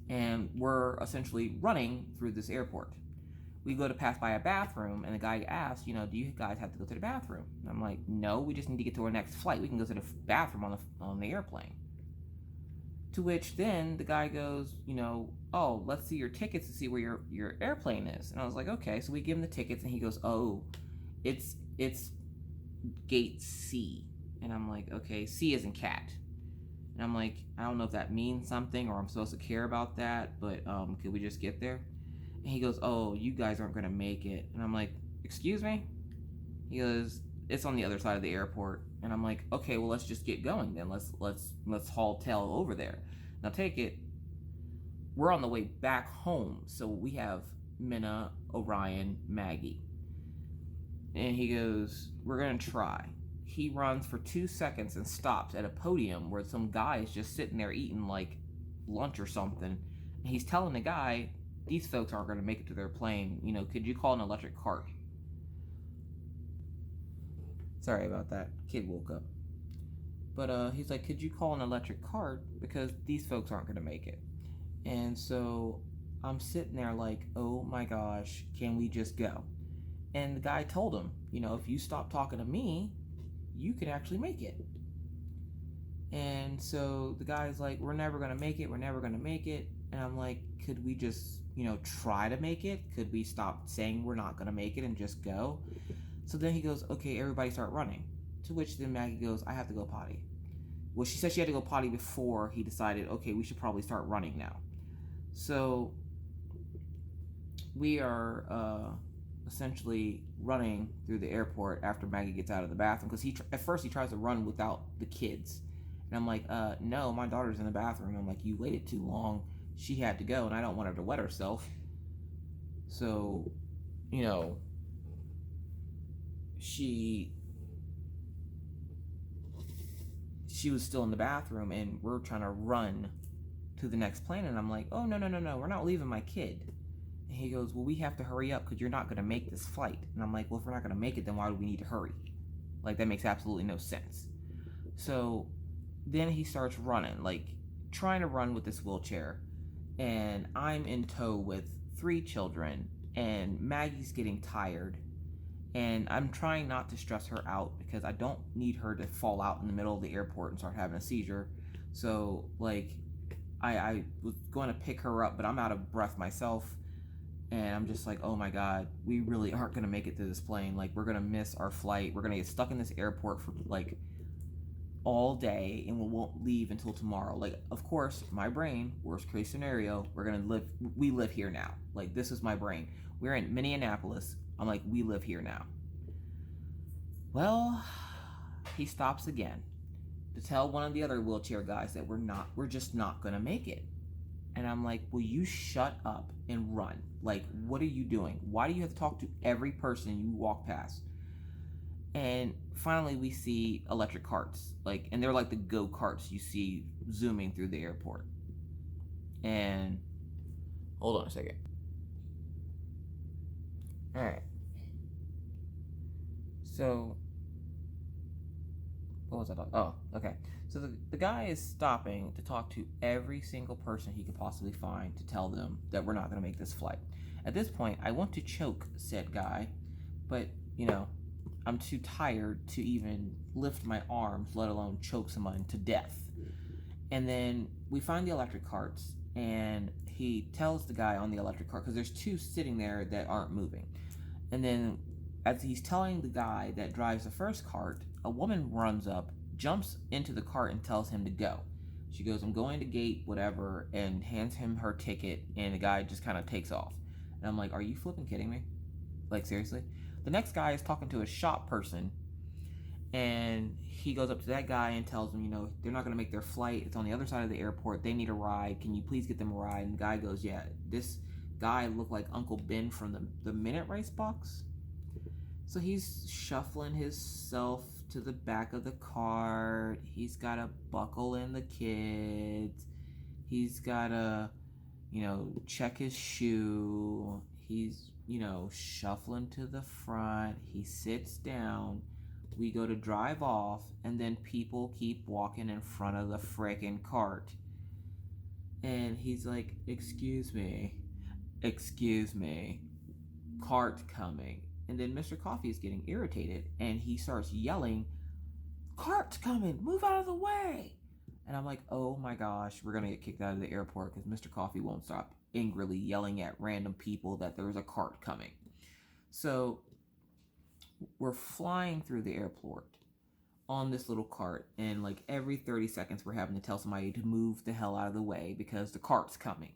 and we're essentially running through this airport. We go to pass by a bathroom, and the guy asks, do you guys have to go to the bathroom? And I'm like, no, we just need to get to our next flight. We can go to the bathroom on the airplane. To which then the guy goes, oh, let's see your tickets to see where your airplane is. And I was like, okay. So we give him the tickets, and he goes, oh, it's gate C. And I'm like, okay, C as in cat. And I'm like, I don't know if that means something or I'm supposed to care about that, but could we just get there? And he goes, oh, you guys aren't going to make it. And I'm like, excuse me? He goes, it's on the other side of the airport. And I'm like, okay, well, let's just get going then. Let's haul tail over there. Now take it, we're on the way back home. So we have Minna, Orion, Maggie. And he goes, we're going to try. He runs for 2 seconds and stops at a podium where some guy is just sitting there eating lunch or something. And he's telling the guy, these folks aren't going to make it to their plane. Could you call an electric cart? Sorry about that. Kid woke up. But he's like, could you call an electric cart? Because these folks aren't going to make it. And so I'm sitting there like, oh my gosh, can we just go? And the guy told him, if you stop talking to me, you can actually make it. And so the guy's like, we're never going to make it. We're never going to make it. And I'm like, could we just, try to make it? Could we stop saying we're not going to make it and just go? So then he goes, okay, everybody start running. To which then Maggie goes, I have to go potty. Well, she said she had to go potty before he decided, okay, we should probably start running now. So we are essentially running through the airport after Maggie gets out of the bathroom, because at first he tries to run without the kids. And I'm like, no, my daughter's in the bathroom. I'm like, you waited too long. She had to go, and I don't want her to wet herself. So, she was still in the bathroom, and we're trying to run to the next plane. And I'm like, oh, no, we're not leaving my kid. And he goes, well, we have to hurry up because you're not going to make this flight. And I'm like, well, if we're not going to make it, then why do we need to hurry? That makes absolutely no sense. So then he starts running, trying to run with this wheelchair. And I'm in tow with 3 children, and Maggie's getting tired. And I'm trying not to stress her out because I don't need her to fall out in the middle of the airport and start having a seizure. So, I was going to pick her up, but I'm out of breath myself. And I'm just like, oh my God, we really aren't going to make it to this plane. We're going to miss our flight. We're going to get stuck in this airport for, all day, and we won't leave until tomorrow. Of course, my brain, worst case scenario, we live here now. This is my brain. We're in Minneapolis. I'm like, we live here now. Well, he stops again to tell one of the other wheelchair guys that we're just not gonna make it. And I'm like, will you shut up and run? What are you doing? Why do you have to talk to every person you walk past? And finally we see electric carts, and they're the go-karts you see zooming through the airport. And hold on a second. All right. So what was I talking? Oh, okay. So the guy is stopping to talk to every single person he could possibly find to tell them that we're not going to make this flight. At this point, I want to choke said guy, but, you know, I'm too tired to even lift my arms, let alone choke someone to death. And then we find the electric carts, and he tells the guy on the electric cart, because there's two sitting there that aren't moving. And then as he's telling the guy that drives the first cart, a woman runs up, jumps into the cart, and tells him to go. She goes, I'm going to gate whatever, and hands him her ticket, and the guy just kind of takes off. And I'm like, are you flipping kidding me? Like, seriously? The next guy is talking to a shop person, and he goes up to that guy and tells him, you know, they're not going to make their flight. It's on the other side of the airport. They need a ride. Can you please get them a ride? And the guy goes, yeah, this guy looked like Uncle Ben from the Minute Rice box. So he's shuffling himself to the back of the cart. He's got to buckle in the kids. He's got to, you know, check his shoe. He's, you know, shuffling to the front. He sits down. We go to drive off, and then people keep walking in front of the frickin' cart. And he's like, excuse me, cart coming. And then Mr. Coffee is getting irritated, and he starts yelling, cart's coming, move out of the way. And I'm like, oh my gosh, we're going to get kicked out of the airport because Mr. Coffee won't stop angrily yelling at random people that there's a cart coming. So we're flying through the airport on this little cart, and like every 30 seconds we're having to tell somebody to move the hell out of the way because the cart's coming.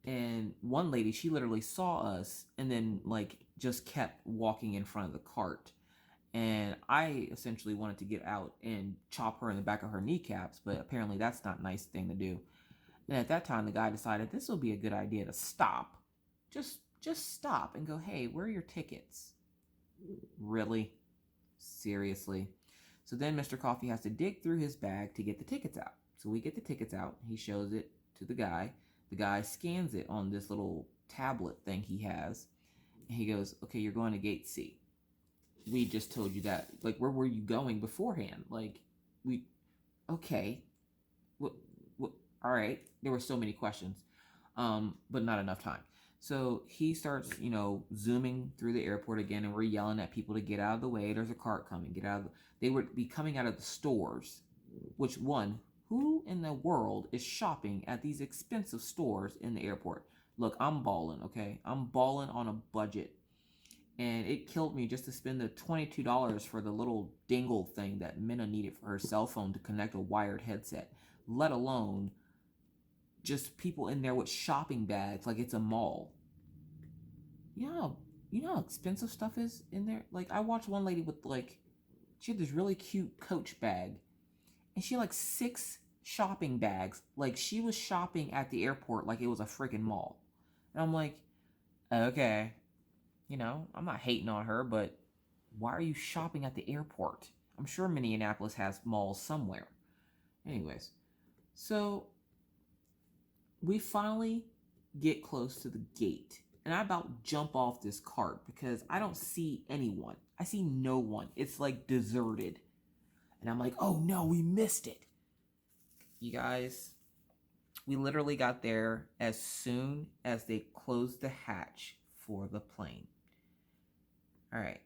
And one lady, she literally saw us and then like just kept walking in front of the cart. And I essentially wanted to get out and chop her in the back of her kneecaps, but apparently that's not a nice thing to do. And at that time, the guy decided this will be a good idea to stop. Just stop and go, hey, where are your tickets? Really? Seriously? So then Mr. Coffee has to dig through his bag to get the tickets out. So we get the tickets out. He shows it to the guy. The guy scans it on this little tablet thing he has. And he goes, okay, you're going to gate C. We just told you that. Like, where were you going beforehand? Like, okay. What, all right. There were so many questions, but not enough time. So he starts, you know, zooming through the airport again, and we're yelling at people to get out of the way. There's a cart coming. Get out of the... They would be coming out of the stores, which one... Who in the world is shopping at these expensive stores in the airport? Look, I'm balling, okay? I'm balling on a budget. And it killed me just to spend the $22 for the little dingle thing that Minna needed for her cell phone to connect a wired headset. Let alone just people in there with shopping bags like it's a mall. You know how expensive stuff is in there? Like, I watched one lady with, like, she had this really cute Coach bag. And she had like 6 shopping bags. Like, she was shopping at the airport like it was a freaking mall. And I'm like, okay, you know, I'm not hating on her, but why are you shopping at the airport? I'm sure Minneapolis has malls somewhere. Anyways, so we finally get close to the gate. And I about jump off this cart because I don't see anyone. I see no one. It's like deserted. And I'm like, oh no, we missed it. You guys, we literally got there as soon as they closed the hatch for the plane. All right.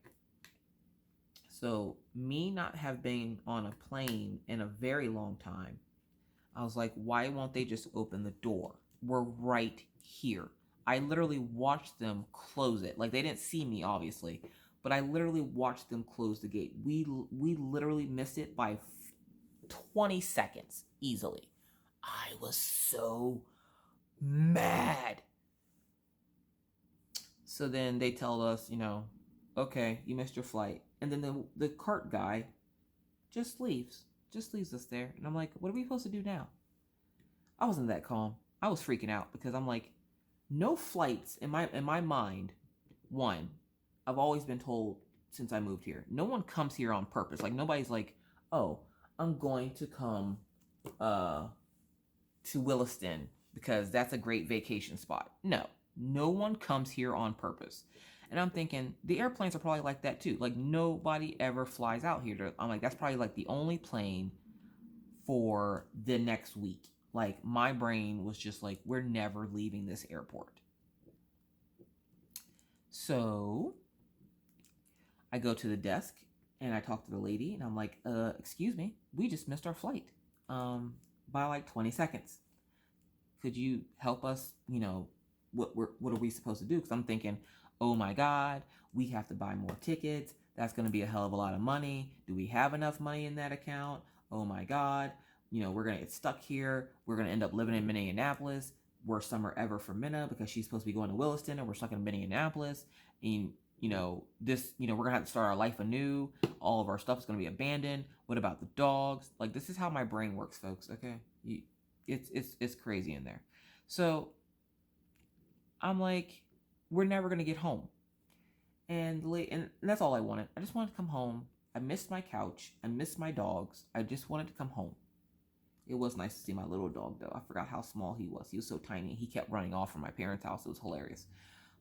So me not have been on a plane in a very long time, I was like, why won't they just open the door? We're right here. I literally watched them close it. Like, they didn't see me, obviously. But I literally watched them close the gate. We literally missed it by 20 seconds easily. I was so mad. So then they tell us, you know, okay, you missed your flight. And then the cart guy just leaves us there. And I'm like, what are we supposed to do now? I wasn't that calm. I was freaking out because I'm like, no flights in my mind. One, I've always been told since I moved here, no one comes here on purpose. Like, nobody's like, oh, I'm going to come to Williston because that's a great vacation spot. No one comes here on purpose. And I'm thinking, the airplanes are probably like that too. Like, nobody ever flies out here. I'm like, that's probably like the only plane for the next week. Like, my brain was just like, we're never leaving this airport. So I go to the desk and I talk to the lady and I'm like, excuse me, we just missed our flight by like 20 seconds. Could you help us? What are we supposed to do? Because I'm thinking, oh my God, we have to buy more tickets. That's going to be a hell of a lot of money. Do we have enough money in that account? Oh my God, we're going to get stuck here. We're going to end up living in Minneapolis. Worst summer ever for Minna because she's supposed to be going to Williston and we're stuck in Minneapolis. And, we're going to have to start our life anew. All of our stuff is going to be abandoned. What about the dogs? Like, this is how my brain works, folks, okay? It's crazy in there. So I'm like, we're never going to get home. And that's all I wanted. I just wanted to come home. I missed my couch. I missed my dogs. I just wanted to come home. It was nice to see my little dog, though. I forgot how small he was. He was so tiny. He kept running off from my parents' house. It was hilarious.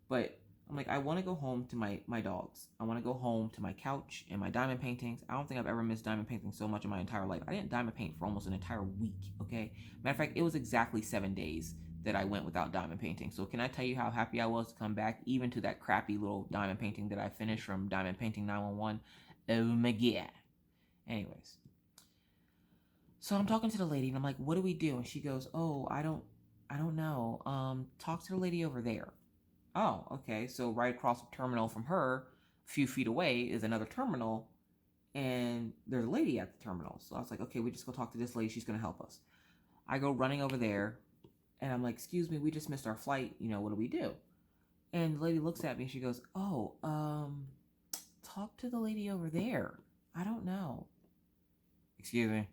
But I'm like, I want to go home to my dogs. I want to go home to my couch and my diamond paintings. I don't think I've ever missed diamond painting so much in my entire life. I didn't diamond paint for almost an entire week, okay? Matter of fact, it was exactly 7 days that I went without diamond painting. So can I tell you how happy I was to come back, even to that crappy little diamond painting that I finished from Diamond Painting 911? Oh my God. Anyways. So I'm talking to the lady and I'm like, what do we do? And she goes, oh, I don't know. Talk to the lady over there. Oh, okay. So right across the terminal from her, a few feet away, is another terminal, and there's a lady at the terminal. So I was like, okay, we just go talk to this lady. She's going to help us. I go running over there, and I'm like, excuse me, we just missed our flight. What do we do? And the lady looks at me, and she goes, oh, talk to the lady over there. I don't know. Excuse me.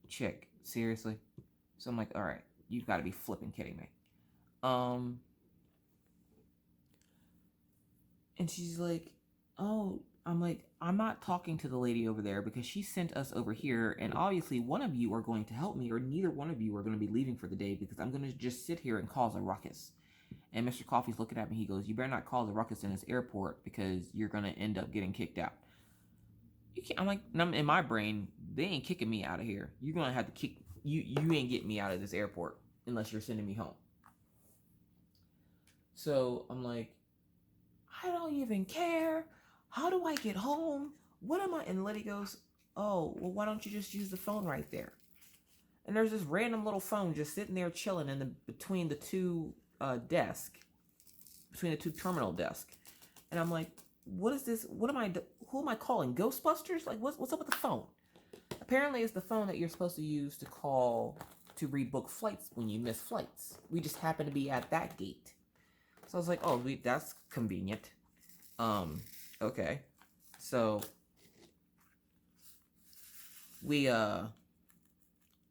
Chick, seriously? So I'm like, all right, you've got to be flipping kidding me. And she's like, oh, I'm like, I'm not talking to the lady over there because she sent us over here, and obviously one of you are going to help me, or neither one of you are going to be leaving for the day because I'm going to just sit here and cause a ruckus. And Mr. Coffee's looking at me. He goes, you better not cause a ruckus in this airport because you're going to end up getting kicked out. I'm like, in my brain, they ain't kicking me out of here. You're going to have to kick, you ain't getting me out of this airport unless you're sending me home. So I'm like, I don't even care. How do I get home? What am I? And the lady goes, oh, well, why don't you just use the phone right there? And there's this random little phone just sitting there chilling between the two terminal desks. And I'm like, what is this? Who am I calling? Ghostbusters? Like, what's up with the phone? Apparently it's the phone that you're supposed to use to rebook flights when you miss flights. We just happen to be at that gate. So I was like, oh, that's convenient. Okay. So we go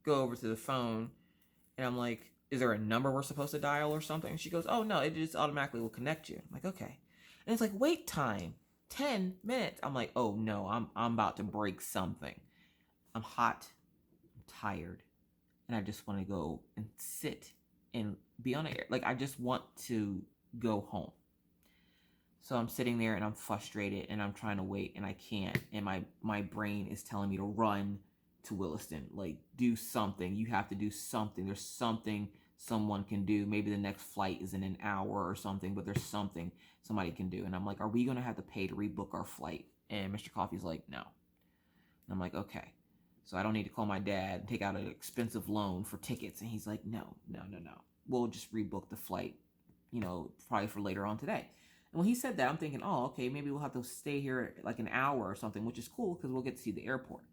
over to the phone and I'm like, is there a number we're supposed to dial or something? And she goes, oh no, it just automatically will connect you. I'm like, okay. And it's like, wait time, 10 minutes. I'm like, oh no, I'm about to break something. I'm hot, I'm tired, and I just want to go and sit and be on air. Like, I just want to go home. So I'm sitting there and I'm frustrated and I'm trying to wait and I can't. And my brain is telling me to run to Williston. Like, do something. You have to do something. There's something someone can do. Maybe the next flight is in an hour or something, but there's something somebody can do. And I'm like, are we going to have to pay to rebook our flight? And Mr. Coffee's like, no. And I'm like, okay. So I don't need to call my dad and take out an expensive loan for tickets. And he's like, no. We'll just rebook the flight, probably for later on today. And when he said that, I'm thinking, oh, okay, maybe we'll have to stay here like an hour or something, which is cool because we'll get to see the airport.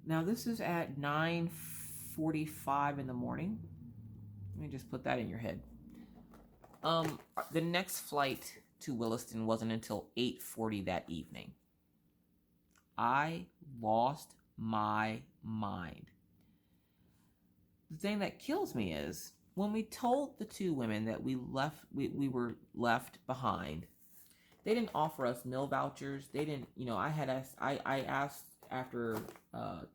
Now, this is at 9:45 in the morning. Let me just put that in your head. The next flight to Williston wasn't until 8:40 that evening. I lost my mind. The thing that kills me is when we told the two women that we were left behind, they didn't offer us meal vouchers. They didn't, I asked after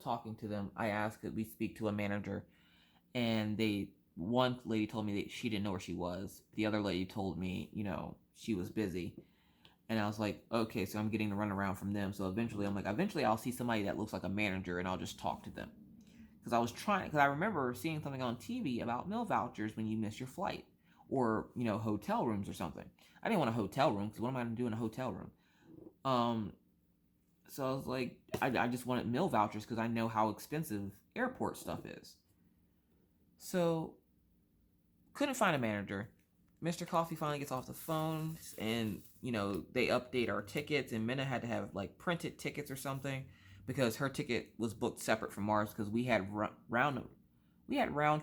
talking to them, I asked could we speak to a manager, and they one lady told me that she didn't know where she was. The other lady told me, she was busy. And I was like, okay, so I'm getting the runaround from them. So eventually, I'm like, eventually I'll see somebody that looks like a manager and I'll just talk to them. Because I remember seeing something on TV about meal vouchers when you miss your flight, or hotel rooms or something. I didn't want a hotel room because what am I going to do in a hotel room? So I was like, I just wanted meal vouchers because I know how expensive airport stuff is. So couldn't find a manager. Mr. Coffee finally gets off the phone, and they update our tickets, and Minna had to have like printed tickets or something because her ticket was booked separate from ours because we had round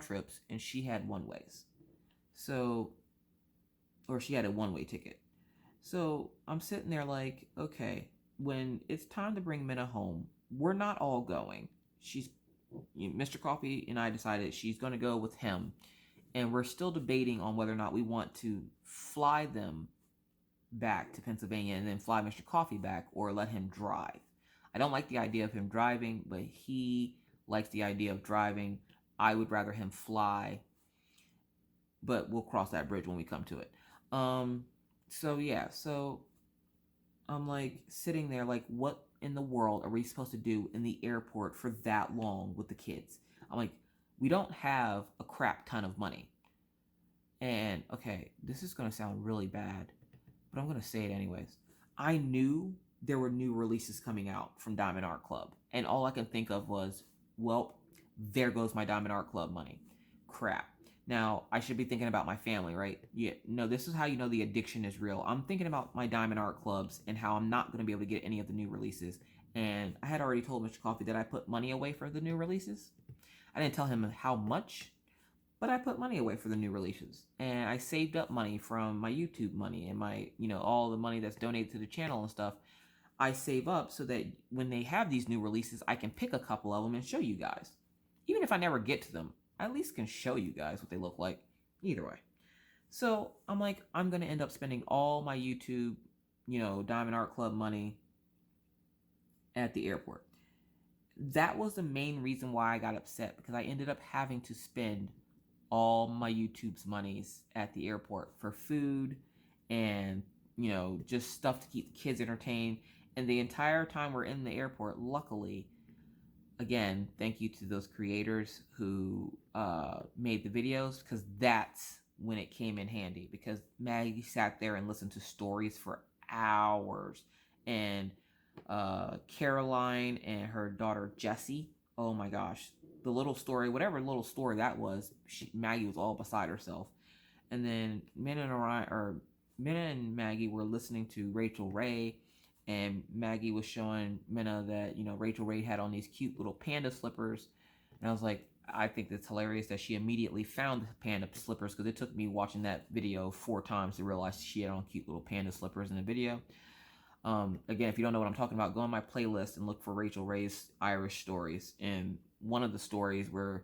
trips and she had one ways. So, or she had a one-way ticket. So I'm sitting there like, okay, when it's time to bring Minna home, we're not all going. Mr. Coffee and I decided she's going to go with him. And we're still debating on whether or not we want to fly them back to Pennsylvania and then fly Mr. Coffee back, or let him drive. I don't like the idea of him driving, but he likes the idea of driving. I would rather him fly, but we'll cross that bridge when we come to it. So I'm like sitting there like, what in the world are we supposed to do in the airport for that long with the kids? I'm like, we don't have a crap ton of money. And okay, this is going to sound really bad, but I'm going to say it anyways. I knew there were new releases coming out from Diamond Art Club, and all I could think of was, well, there goes my Diamond Art Club money. Crap. Now, I should be thinking about my family, right? Yeah, no, this is how you know the addiction is real. I'm thinking about my Diamond Art Clubs and how I'm not going to be able to get any of the new releases. And I had already told Mr. Coffee that I put money away for the new releases. I didn't tell him how much, but I put money away for the new releases. And I saved up money from my YouTube money and my, all the money that's donated to the channel and stuff. I save up so that when they have these new releases, I can pick a couple of them and show you guys. Even if I never get to them, I at least can show you guys what they look like. Either way. So I'm like, I'm going to end up spending all my YouTube, Diamond Art Club money at the airport. That was the main reason why I got upset, because I ended up having to spend all my YouTube's monies at the airport for food and, just stuff to keep the kids entertained. And the entire time we're in the airport, luckily, again, thank you to those creators who made the videos, because that's when it came in handy, because Maggie sat there and listened to stories for hours. And Caroline and her daughter Jessie, oh my gosh, the little story, whatever little story that was, Maggie was all beside herself. And then Minna and Maggie were listening to Rachel Ray, and Maggie was showing Minna that Rachel Ray had on these cute little panda slippers, and I was like, I think that's hilarious that she immediately found the panda slippers, because it took me watching that video 4 times to realize she had on cute little panda slippers in the video. Again, if you don't know what I'm talking about, go on my playlist and look for Rachel Ray's Irish stories. And one of the stories where,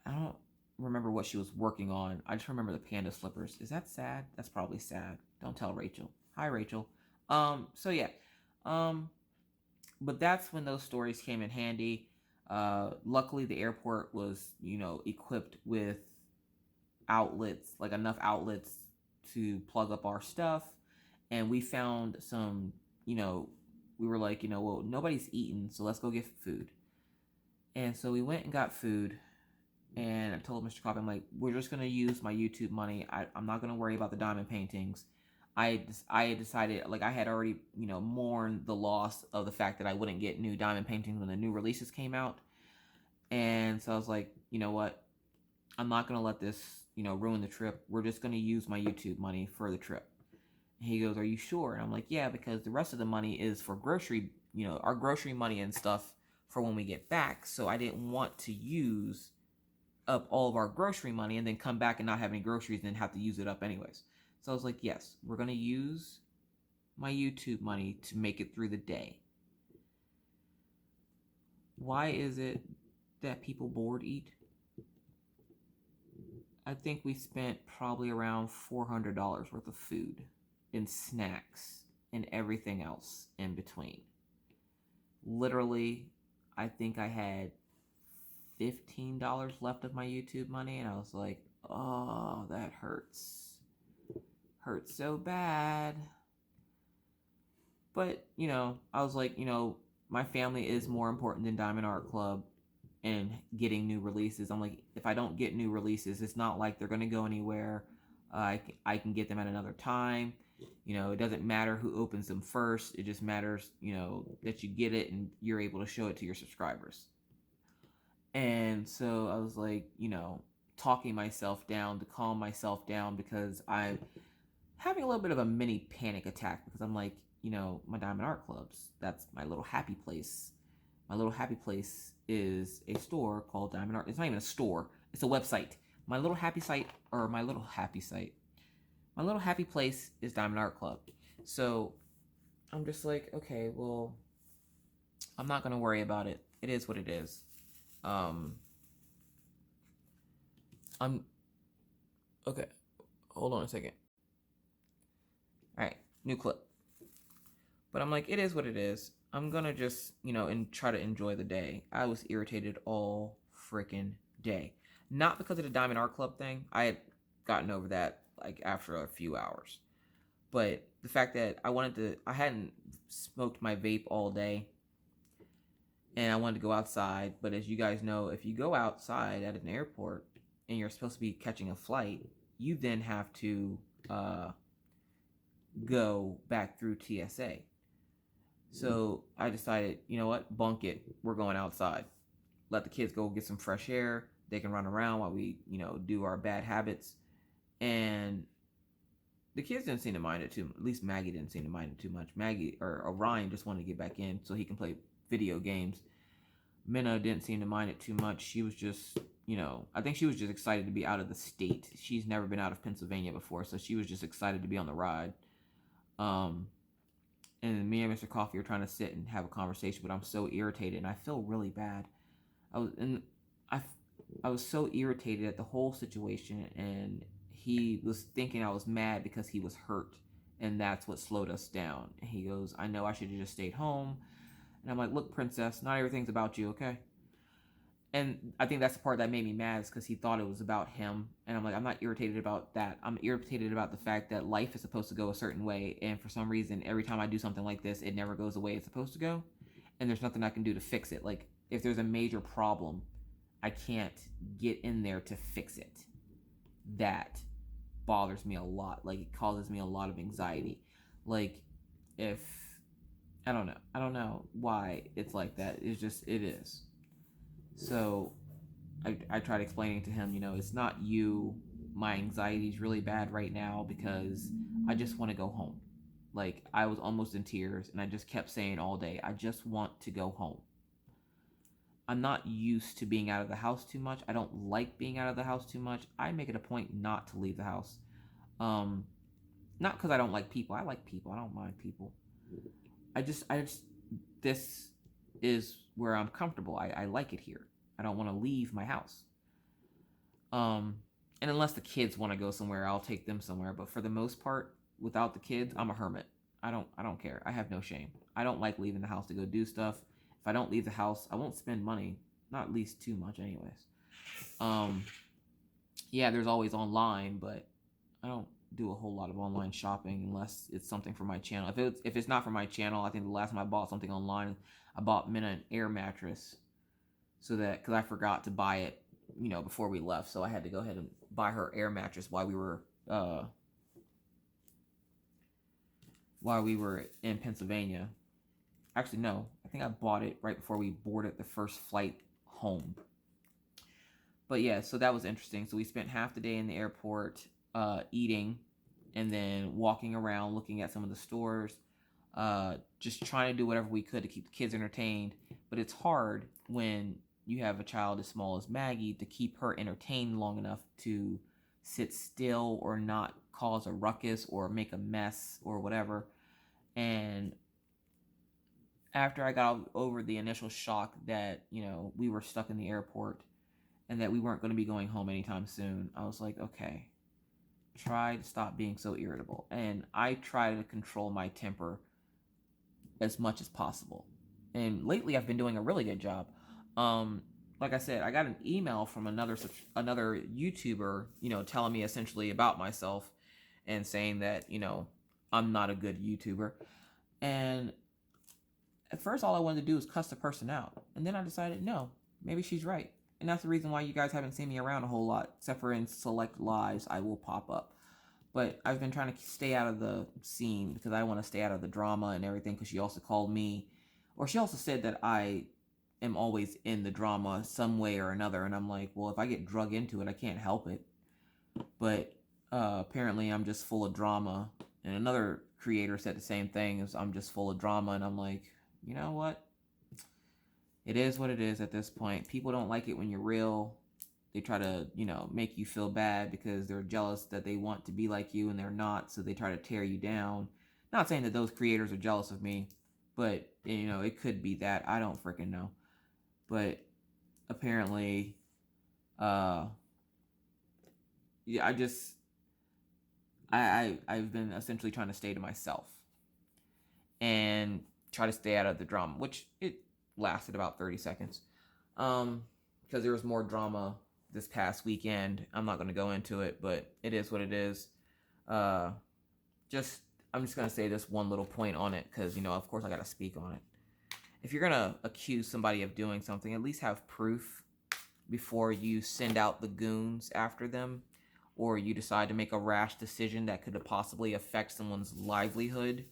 I don't remember what she was working on. I just remember the panda slippers. Is that sad? That's probably sad. Don't tell Rachel. Hi, Rachel. So yeah. But that's when those stories came in handy. Luckily the airport was, equipped with outlets, like enough outlets to plug up our stuff. And we found some, we were like, well, nobody's eating, so let's go get food. And so we went and got food. And I told Mr. Cobb, I'm like, we're just going to use my YouTube money. I'm not going to worry about the diamond paintings. I had decided, like, I had already, mourned the loss of the fact that I wouldn't get new diamond paintings when the new releases came out. And so I was like, you know what? I'm not going to let this, ruin the trip. We're just going to use my YouTube money for the trip. And he goes, are you sure? And I'm like, yeah, because the rest of the money is for grocery, our grocery money and stuff for when we get back. So I didn't want to use up all of our grocery money and then come back and not have any groceries and then have to use it up anyways. So I was like, yes, we're going to use my YouTube money to make it through the day. Why is it that people bored eat? I think we spent probably around $400 worth of food and snacks and everything else in between. Literally, I think I had $15 left of my YouTube money, and I was like, oh, that hurts. Hurts so bad. But, I was like, my family is more important than Diamond Art Club and getting new releases. I'm like, if I don't get new releases, it's not like they're going to go anywhere. I can get them at another time. It doesn't matter who opens them first. It just matters, that you get it and you're able to show it to your subscribers. And so I was like, talking myself down to calm myself down, because I'm having a little bit of a mini panic attack, because I'm like, my Diamond Art Clubs, that's my little happy place. My little happy place is a store called Diamond Art. It's not even a store. It's a website. My little happy place is Diamond Art Club. So I'm just like, okay, well, I'm not going to worry about it. It is what it is. Okay. Hold on a second. All right, new clip. But I'm like, it is what it is. I'm going to just, and try to enjoy the day. I was irritated all freaking day. Not because of the Diamond Art Club thing. I had gotten over that like after a few hours. But the fact that I hadn't smoked my vape all day, and I wanted to go outside. But as you guys know, if you go outside at an airport and you're supposed to be catching a flight, you then have to go back through TSA. So I decided, you know what, bunk it. We're going outside. Let the kids go get some fresh air. They can run around while we, do our bad habits. And the kids didn't seem to mind it too. At least Maggie didn't seem to mind it too much. Maggie or Orion just wanted to get back in so he can play video games. Minna didn't seem to mind it too much. She was just, I think she was just excited to be out of the state. She's never been out of Pennsylvania before, so she was just excited to be on the ride. And me and Mr. Coffee are trying to sit and have a conversation, but I'm so irritated, and I feel really bad. I was so irritated at the whole situation, and he was thinking I was mad because he was hurt, and that's what slowed us down. And he goes, I know I should have just stayed home. And I'm like, look, princess, not everything's about you, okay? And I think that's the part that made me mad, is because he thought it was about him. And I'm like, I'm not irritated about that. I'm irritated about the fact that life is supposed to go a certain way, and for some reason, every time I do something like this, it never goes the way it's supposed to go. And there's nothing I can do to fix it. Like, if there's a major problem, I can't get in there to fix it. That bothers me a lot. Like, it causes me a lot of anxiety. Like, if I don't know why it's like that. It's just, it is. So I tried explaining to him, it's not you. My anxiety is really bad right now because I just want to go home. Like, I was almost in tears, and I just kept saying all day, I just want to go home. I'm not used to being out of the house too much. I don't like being out of the house too much. I make it a point not to leave the house. Not because I don't like people. I like people. I don't mind people. I just this is where I'm comfortable. I like it here. I don't want to leave my house. And unless the kids want to go somewhere, I'll take them somewhere. But for the most part, without the kids, I'm a hermit. I don't care. I have no shame. I don't like leaving the house to go do stuff. If I don't leave the house, I won't spend money. Not at least too much anyways. Yeah, there's always online, but I don't do a whole lot of online shopping unless it's something for my channel. If it's not for my channel, I think the last time I bought something online, I bought Minna an air mattress, so that, because I forgot to buy it, before we left, so I had to go ahead and buy her air mattress while we were in Pennsylvania. Actually, no, I think I bought it right before we boarded the first flight home. But yeah, so that was interesting. So we spent half the day in the airport eating, and then walking around looking at some of the stores, just trying to do whatever we could to keep the kids entertained. But it's hard when you have a child as small as Maggie to keep her entertained long enough to sit still or not cause a ruckus or make a mess or whatever. And after I got over the initial shock that, we were stuck in the airport and that we weren't going to be going home anytime soon, I was like, okay, try to stop being so irritable. And I try to control my temper as much as possible. And lately I've been doing a really good job. like I said, I got an email from another YouTuber, telling me essentially about myself and saying that, I'm not a good YouTuber. And at first, all I wanted to do was cuss the person out. And then I decided, no, maybe she's right. And that's the reason why you guys haven't seen me around a whole lot, except for in select lives, I will pop up. But I've been trying to stay out of the scene because I want to stay out of the drama and everything, because she also called me, or she also said that I am always in the drama some way or another. And I'm like, well, if I get drug into it, I can't help it. But apparently I'm just full of drama. And another creator said the same thing, is I'm just full of drama. And I'm like, you know what? It is what it is at this point. People don't like it when you're real. They try to, make you feel bad because they're jealous that they want to be like you and they're not. So they try to tear you down. Not saying that those creators are jealous of me, but, it could be that. I don't freaking know. But apparently, yeah, I've been essentially trying to stay to myself and try to stay out of the drama, which it lasted about 30 seconds. Because there was more drama this past weekend. I'm not going to go into it, but it is what it is. I'm just going to say this one little point on it, because, of course I got to speak on it. If you're going to accuse somebody of doing something, at least have proof before you send out the goons after them, or you decide to make a rash decision that could possibly affect someone's livelihood.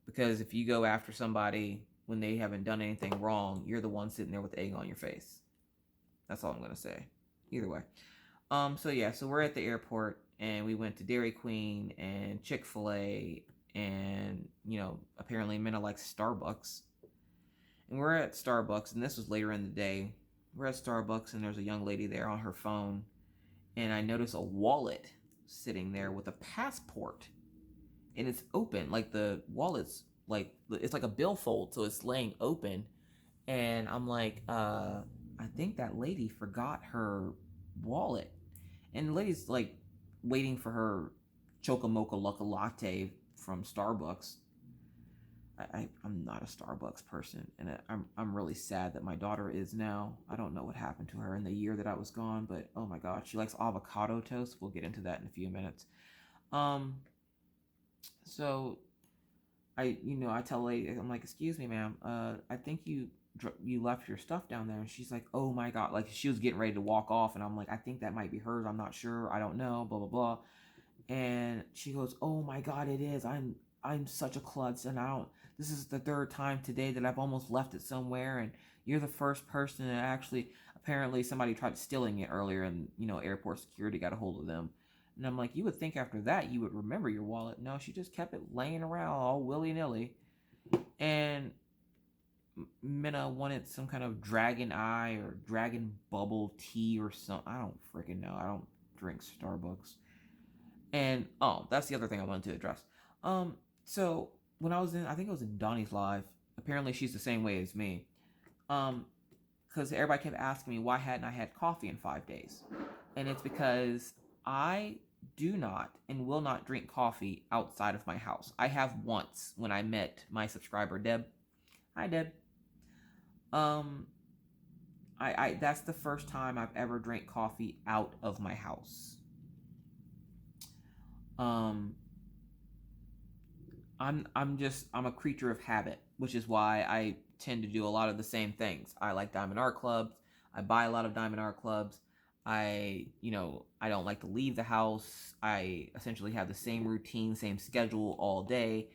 Because if you go after somebody when they haven't done anything wrong, you're the one sitting there with egg on your face. That's all I'm going to say. Either way. So we're at the airport, and we went to Dairy Queen and Chick-fil-A, and, apparently Minna likes Starbucks. And we're at Starbucks, and this was later in the day. We're at Starbucks, and there's a young lady there on her phone, and I notice a wallet sitting there with a passport, and it's open. Like, the wallet's like, it's like a billfold, so it's laying open. And I'm like, I think that lady forgot her wallet. And the lady's like waiting for her Chocomocha Lucky Latte from Starbucks. I'm not a Starbucks person, and I'm really sad that my daughter is now. I don't know what happened to her in the year that I was gone, but oh my god, she likes avocado toast. We'll get into that in a few minutes. So I tell the lady, I'm like, excuse me, ma'am, I think you left your stuff down there. And she's like, oh my god, like she was getting ready to walk off, and I'm like, I think that might be hers. I'm not sure. I don't know. Blah blah blah. And she goes, oh my god, it is. I'm such a klutz, and this is the third time today that I've almost left it somewhere, and you're the first person that actually, apparently somebody tried stealing it earlier, and, airport security got a hold of them. And I'm like, you would think after that you would remember your wallet. No, she just kept it laying around all willy-nilly. And Minna wanted some kind of dragon eye or dragon bubble tea or something. I don't freaking know. I don't drink Starbucks. And, that's the other thing I wanted to address. So when I think it was in Donnie's live, apparently she's the same way as me. Because everybody kept asking me why hadn't I had coffee in 5 days. And it's because I do not and will not drink coffee outside of my house. I have once when I met my subscriber Deb. Hi Deb. That's the first time I've ever drank coffee out of my house. I'm a creature of habit, which is why I tend to do a lot of the same things. I like Diamond Art Clubs. I buy a lot of Diamond Art Clubs. I don't like to leave the house. I essentially have the same routine, same schedule all day.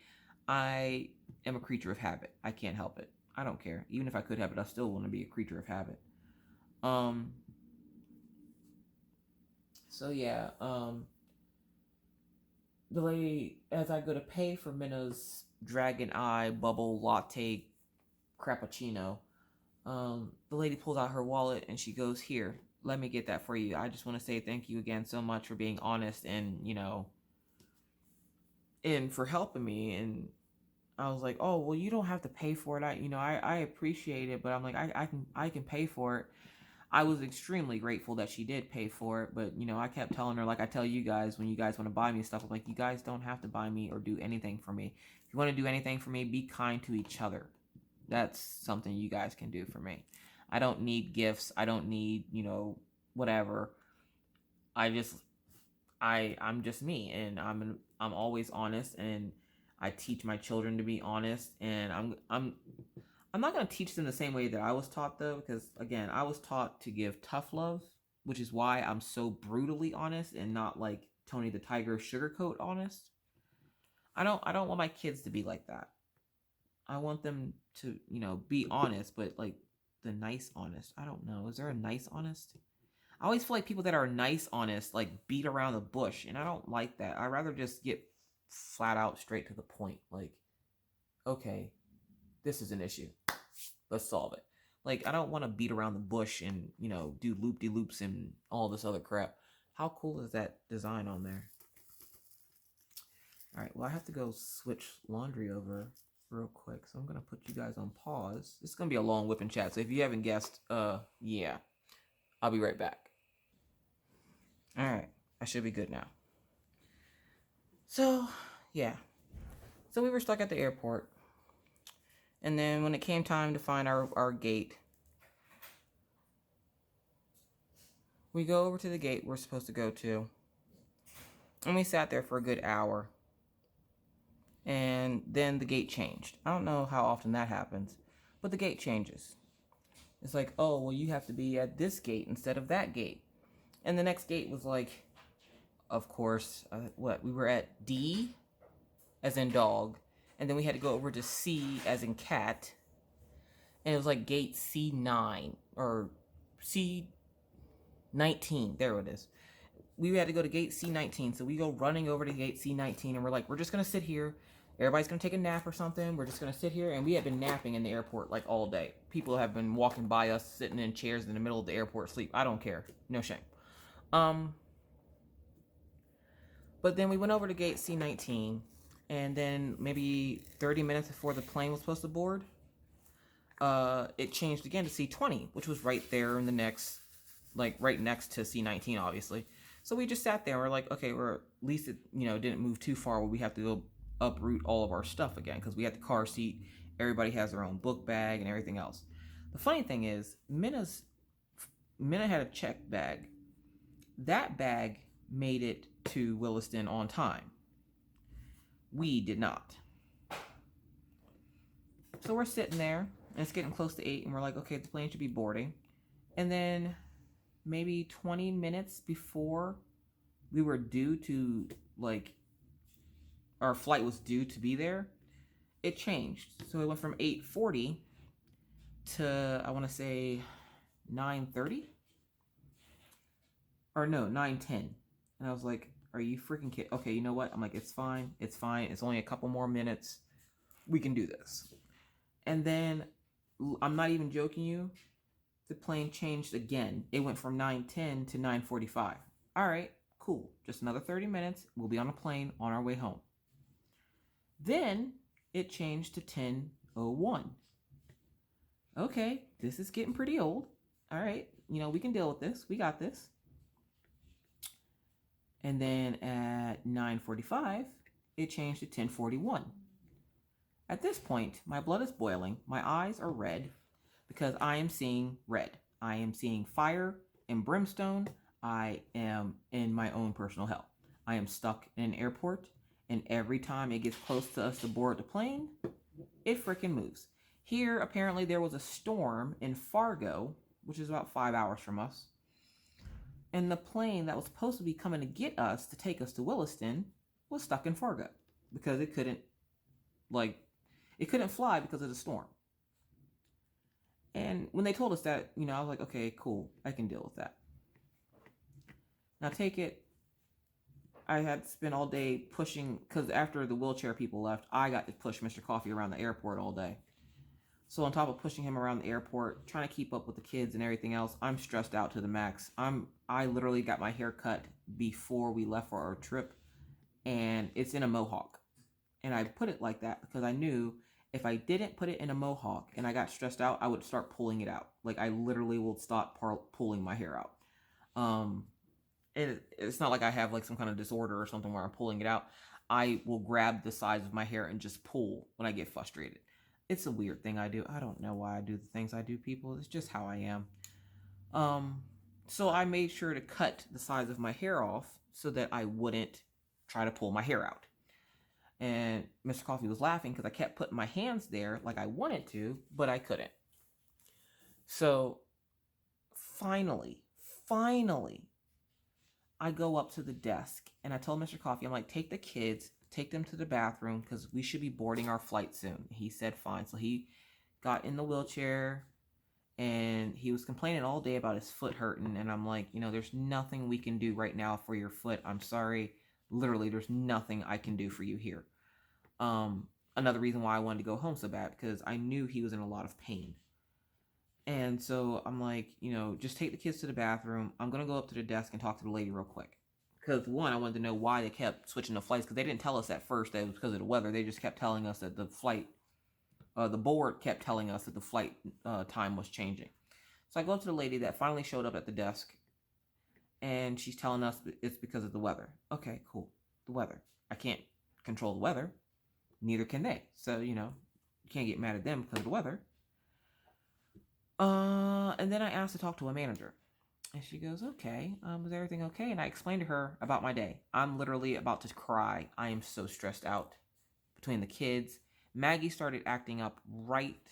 I am a creature of habit. I can't help it. I don't care. Even if I could have it, I still want to be a creature of habit. So yeah, the lady, as I go to pay for Minna's Dragon Eye Bubble Latte Crappuccino, the lady pulls out her wallet and she goes, here, let me get that for you. I just want to say thank you again so much for being honest and, and for helping me. And I was like, oh, well, you don't have to pay for it. I appreciate it, but I'm like, I can pay for it. I was extremely grateful that she did pay for it, but, I kept telling her, like I tell you guys, when you guys want to buy me stuff, I'm like, you guys don't have to buy me or do anything for me. If you want to do anything for me, be kind to each other. That's something you guys can do for me. I don't need gifts. I don't need, whatever. I'm just me, and I'm always honest, and I teach my children to be honest, and I'm not going to teach them the same way that I was taught, though, because again, I was taught to give tough love, which is why I'm so brutally honest and not like Tony the Tiger sugarcoat honest. I don't want my kids to be like that. I want them to, be honest, but like the nice honest. I don't know. Is there a nice honest? I always feel like people that are nice honest like beat around the bush, and I don't like that. I'd rather just get flat out straight to the point. Like, okay, this is an issue. Let's solve it. Like, I don't want to beat around the bush and, do loop-de-loops and all this other crap. How cool is that design on there? All right, well, I have to go switch laundry over real quick, so I'm going to put you guys on pause. This is going to be a long whipping chat, so if you haven't guessed, yeah, I'll be right back. All right, I should be good now. So, yeah. So we were stuck at the airport. And then when it came time to find our gate, we go over to the gate we're supposed to go to. And we sat there for a good hour. And then the gate changed. I don't know how often that happens, but the gate changes. It's like, oh, well, you have to be at this gate instead of that gate. And the next gate was like, of course, we were at D as in dog. And then we had to go over to C as in cat. And it was like gate C9 or C19. There it is. We had to go to gate C19. So we go running over to gate C19 and we're like, we're just going to sit here. Everybody's going to take a nap or something. We're just going to sit here. And we had been napping in the airport like all day. People have been walking by us, sitting in chairs in the middle of the airport asleep. I don't care. No shame. But then we went over to gate C19. And then maybe 30 minutes before the plane was supposed to board, it changed again to C20, which was right there in the next, like right next to C19, obviously. So we just sat there. We're like, okay, we're at least it, didn't move too far where we have to go uproot all of our stuff again because we had the car seat. Everybody has their own book bag and everything else. The funny thing is, Minna had a check bag. That bag made it to Williston on time. We did not. So we're sitting there, and it's getting close to 8, and we're like, okay, the plane should be boarding. And then maybe 20 minutes before we were due to, like, our flight was due to be there, it changed. So it went from 8:40 to, I want to say, 9:30? Or no, 9:10. And I was like, are you freaking kidding? Okay, you know what? I'm like, it's fine. It's fine. It's only a couple more minutes. We can do this. And then, I'm not even joking you, the plane changed again. It went from 9:10 to 9:45. All right, cool. Just another 30 minutes. We'll be on a plane on our way home. Then, it changed to 10:01. Okay, this is getting pretty old. All right, we can deal with this. We got this. And then at 9:45, it changed to 10:41. At this point, my blood is boiling. My eyes are red because I am seeing red. I am seeing fire and brimstone. I am in my own personal hell. I am stuck in an airport, and every time it gets close to us to board the plane, it freaking moves. Here, apparently, there was a storm in Fargo, which is about 5 hours from us. And the plane that was supposed to be coming to get us to take us to Williston was stuck in Fargo because it couldn't fly because of the storm. And when they told us that, I was like, okay, cool, I can deal with that. Now take it, I had to spend all day pushing, because after the wheelchair people left, I got to push Mr. Coffee around the airport all day. So on top of pushing him around the airport, trying to keep up with the kids and everything else, I'm stressed out to the max. I literally got my hair cut before we left for our trip, and it's in a mohawk. And I put it like that because I knew if I didn't put it in a mohawk and I got stressed out, I would start pulling it out. Like, I literally will stop pulling my hair out. It's not like I have like some kind of disorder or something where I'm pulling it out. I will grab the sides of my hair and just pull when I get frustrated. It's a weird thing I do. I don't know why I do the things I do, people. It's just how I am. Um, so I made sure to cut the sides of my hair off so that I wouldn't try to pull my hair out. And Mr. Coffee was laughing because I kept putting my hands there like I wanted to, but I couldn't. So finally, I go up to the desk and I told Mr. Coffee, I'm like, take the kids, take them to the bathroom because we should be boarding our flight soon. He said fine. So he got in the wheelchair and he was complaining all day about his foot hurting. And I'm like, there's nothing we can do right now for your foot. I'm sorry. Literally, there's nothing I can do for you here. Another reason why I wanted to go home so bad, because I knew he was in a lot of pain. And so I'm like, just take the kids to the bathroom. I'm going to go up to the desk and talk to the lady real quick. Because one, I wanted to know why they kept switching the flights, because they didn't tell us at first that it was because of the weather. They just kept telling us that the board kept telling us that the flight time was changing. So I go up to the lady that finally showed up at the desk, and she's telling us it's because of the weather. Okay, cool. The weather. I can't control the weather. Neither can they. So, you can't get mad at them because of the weather. And then I asked to talk to a manager. And she goes, okay, is everything okay? And I explained to her about my day. I'm literally about to cry. I am so stressed out between the kids. Maggie started acting up right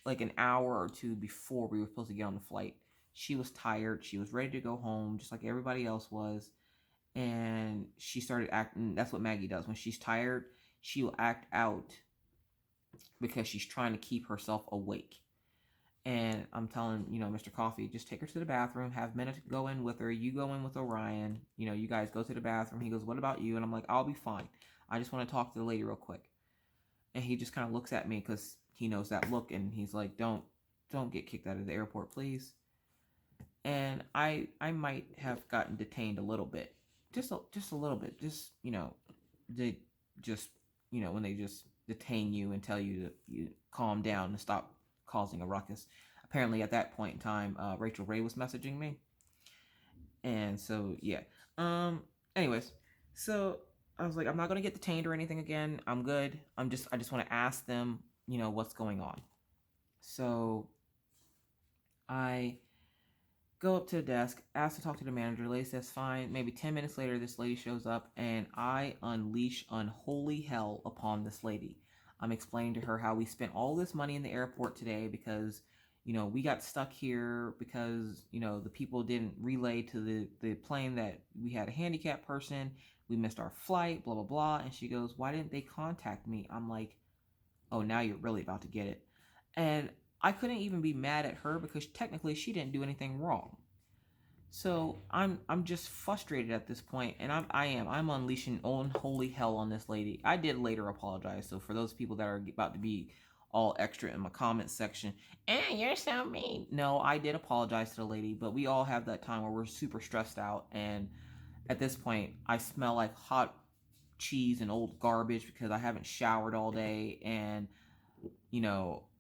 like an hour or two before we were supposed to get on the flight. She was tired. She was ready to go home, just like everybody else was. And she started acting. That's what Maggie does. When she's tired, she will act out because she's trying to keep herself awake. And I'm telling, Mr. Coffee, just take her to the bathroom, have Minute go in with her, you go in with Orion, you guys go to the bathroom. He goes, what about you? And I'm like, I'll be fine. I just want to talk to the lady real quick. And he just kind of looks at me because he knows that look, and he's like, don't get kicked out of the airport, please. And I might have gotten detained a little bit. Just a little bit. Just, they just, when they just detain you and tell you to calm down and stop causing a ruckus. Apparently at that point in time, Rachel Ray was messaging me. And so, yeah. Anyways, so I was like, I'm not going to get detained or anything again. I'm good. I just want to ask them, what's going on. So I go up to the desk, ask to talk to the manager. The lady says, fine. Maybe 10 minutes later, this lady shows up, and I unleash unholy hell upon this lady. I'm explaining to her how we spent all this money in the airport today because, we got stuck here because, the people didn't relay to the plane that we had a handicapped person. We missed our flight, blah, blah, blah. And she goes, why didn't they contact me? I'm like, oh, now you're really about to get it. And I couldn't even be mad at her because technically she didn't do anything wrong. So I'm just frustrated at this point, and I'm unleashing unholy hell on this lady. I did later apologize. So for those people that are about to be all extra in my comment section, you're so mean. No, I did apologize to the lady, but we all have that time where we're super stressed out, and at this point, I smell like hot cheese and old garbage because I haven't showered all day, and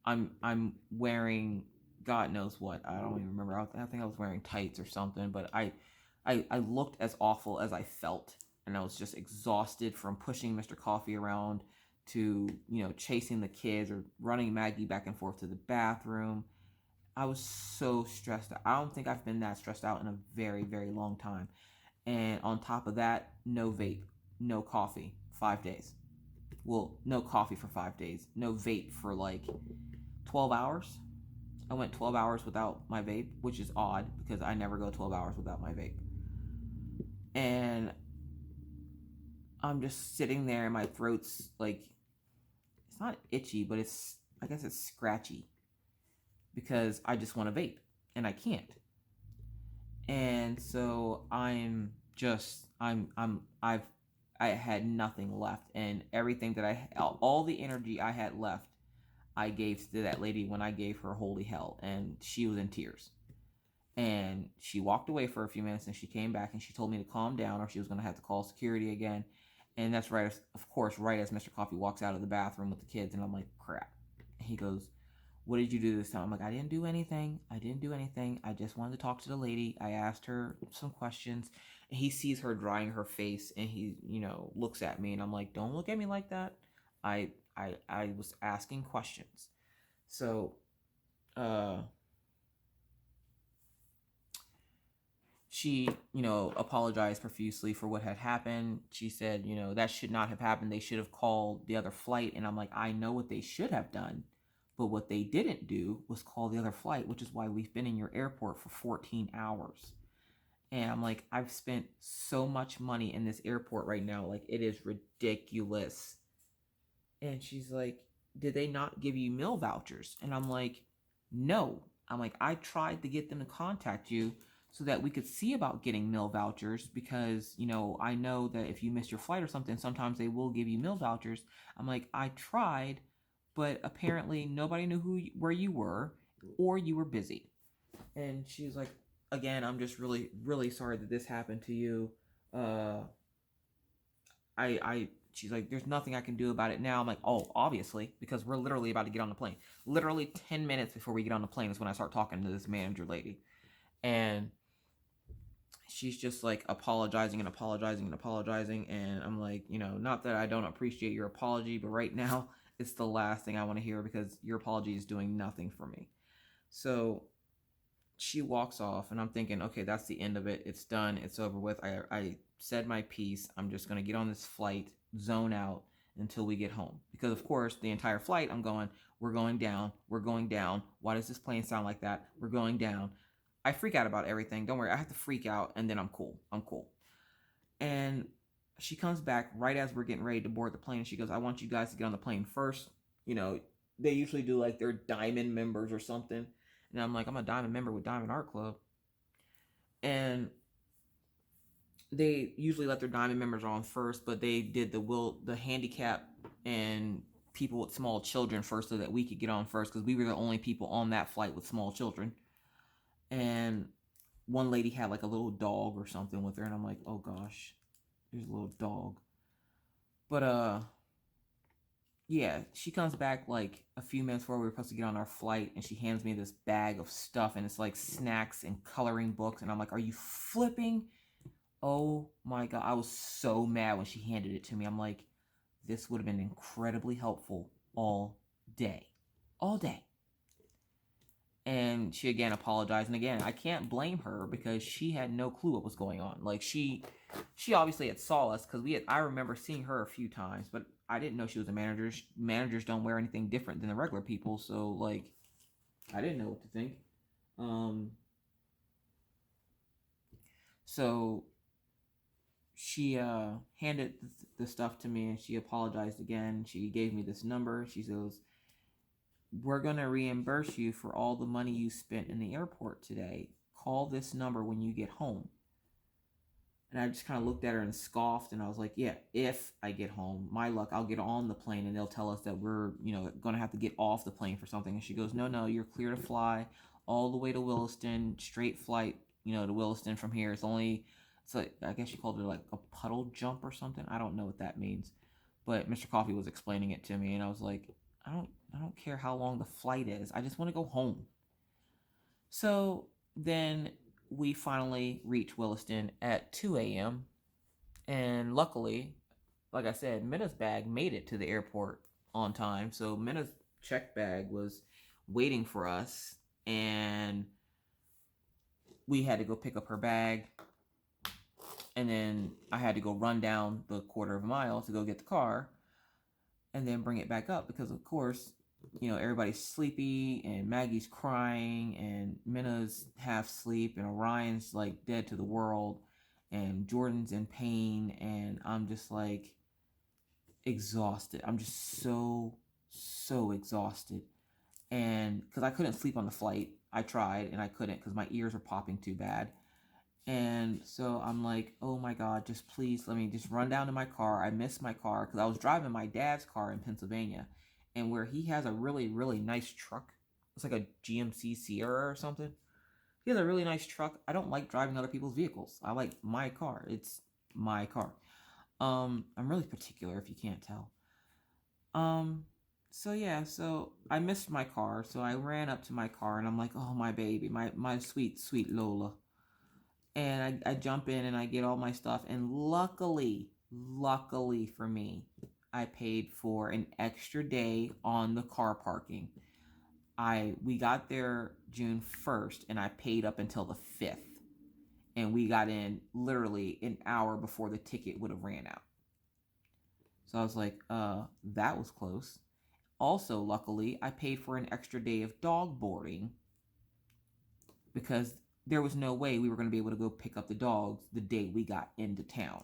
I'm wearing God knows what. I don't even remember. I think I was wearing tights or something, but I looked as awful as I felt, and I was just exhausted from pushing Mr. Coffee around to, chasing the kids or running Maggie back and forth to the bathroom. I was so stressed out. I don't think I've been that stressed out in a very, very long time. And on top of that, no vape, no coffee, 5 days. Well, no coffee for 5 days, no vape for like 12 hours. I went 12 hours without my vape, which is odd because I never go 12 hours without my vape. And I'm just sitting there and my throat's like, it's not itchy, but I guess it's scratchy because I just want to vape and I can't. And so I had nothing left, and everything that all the energy I had left, I gave to that lady when I gave her holy hell, and she was in tears. And she walked away for a few minutes, and she came back, and she told me to calm down, or she was going to have to call security again. And that's right, of course, right as Mr. Coffee walks out of the bathroom with the kids, and I'm like, crap. And he goes, what did you do this time? I'm like, I didn't do anything. I just wanted to talk to the lady. I asked her some questions. And he sees her drying her face, and he, looks at me, and I'm like, don't look at me like that. I I was asking questions. So, she, apologized profusely for what had happened. She said, that should not have happened. They should have called the other flight. And I'm like, I know what they should have done, but what they didn't do was call the other flight, which is why we've been in your airport for 14 hours. And I'm like, I've spent so much money in this airport right now. Like, it is ridiculous. And she's like, did they not give you meal vouchers? And I'm like, no. I'm like, I tried to get them to contact you so that we could see about getting meal vouchers because, I know that if you miss your flight or something, sometimes they will give you meal vouchers. I'm like, I tried, but apparently nobody knew where you were or you were busy. And she's like, again, I'm just really, really sorry that this happened to you. She's like, there's nothing I can do about it now. I'm like, oh, obviously, because we're literally about to get on the plane. Literally 10 minutes before we get on the plane is when I start talking to this manager lady. And she's just like apologizing and apologizing and apologizing. And I'm like, not that I don't appreciate your apology, but right now it's the last thing I want to hear because your apology is doing nothing for me. So she walks off and I'm thinking, okay, that's the end of it. It's done. It's over with. I said my piece. I'm just going to get on this flight, zone out until we get home. Because, of course, the entire flight, I'm going, we're going down. We're going down. Why does this plane sound like that? We're going down. I freak out about everything. Don't worry. I have to freak out and then I'm cool. I'm cool. And she comes back right as we're getting ready to board the plane. And she goes, I want you guys to get on the plane first. They usually do like their diamond members or something. And I'm like, I'm a diamond member with Diamond Art Club. And they usually let their diamond members on first, but they did the handicap and people with small children first so that we could get on first because we were the only people on that flight with small children. And one lady had like a little dog or something with her. And I'm like, oh gosh, there's a little dog. But, yeah, she comes back like a few minutes before we were supposed to get on our flight, and she hands me this bag of stuff, and it's like snacks and coloring books, and I'm like, are you flipping? Oh my God, I was so mad when she handed it to me. I'm like, this would have been incredibly helpful all day. All day. And she again apologized, and again, I can't blame her because she had no clue what was going on. Like, she obviously had saw us because I remember seeing her a few times, but I didn't know she was a manager. Managers don't wear anything different than the regular people, so like, I didn't know what to think. So she handed the stuff to me and she apologized again. She gave me this number. She goes, we're going to reimburse you for all the money you spent in the airport today. Call this number when you get home. And I just kind of looked at her and scoffed, and I was like, yeah, if I get home, my luck, I'll get on the plane and they'll tell us that we're, going to have to get off the plane for something. And she goes, no, you're clear to fly all the way to Williston, straight flight, to Williston from here. It's like, I guess she called it like a puddle jump or something. I don't know what that means. But Mr. Coffee was explaining it to me, and I was like, I don't care how long the flight is. I just want to go home. So then we finally reached Williston at 2 a.m. And luckily, like I said, Minna's bag made it to the airport on time. So Minna's check bag was waiting for us. And we had to go pick up her bag. And then I had to go run down the quarter of a mile to go get the car. And then bring it back up because, of course, everybody's sleepy and Maggie's crying and Minna's half asleep and Orion's like dead to the world and Jordan's in pain and I'm just like exhausted. I'm just so exhausted. And because I couldn't sleep on the flight, I tried and I couldn't because my ears were popping too bad. And so I'm like, oh my God, just please let me just run down to my car. I missed my car because I was driving my dad's car in Pennsylvania. And where he has a really, really nice truck. It's like a GMC Sierra or something. He has a really nice truck. I don't like driving other people's vehicles. I like my car. It's my car. I'm really particular if you can't tell. So I missed my car. So I ran up to my car and I'm like, oh, my baby, my sweet, sweet Lola. And I jump in and I get all my stuff. And luckily for me, I paid for an extra day on the car parking. We got there June 1st and I paid up until the 5th. And we got in literally an hour before the ticket would have ran out. So I was like, that was close. Also, luckily, I paid for an extra day of dog boarding because there was no way we were going to be able to go pick up the dogs the day we got into town.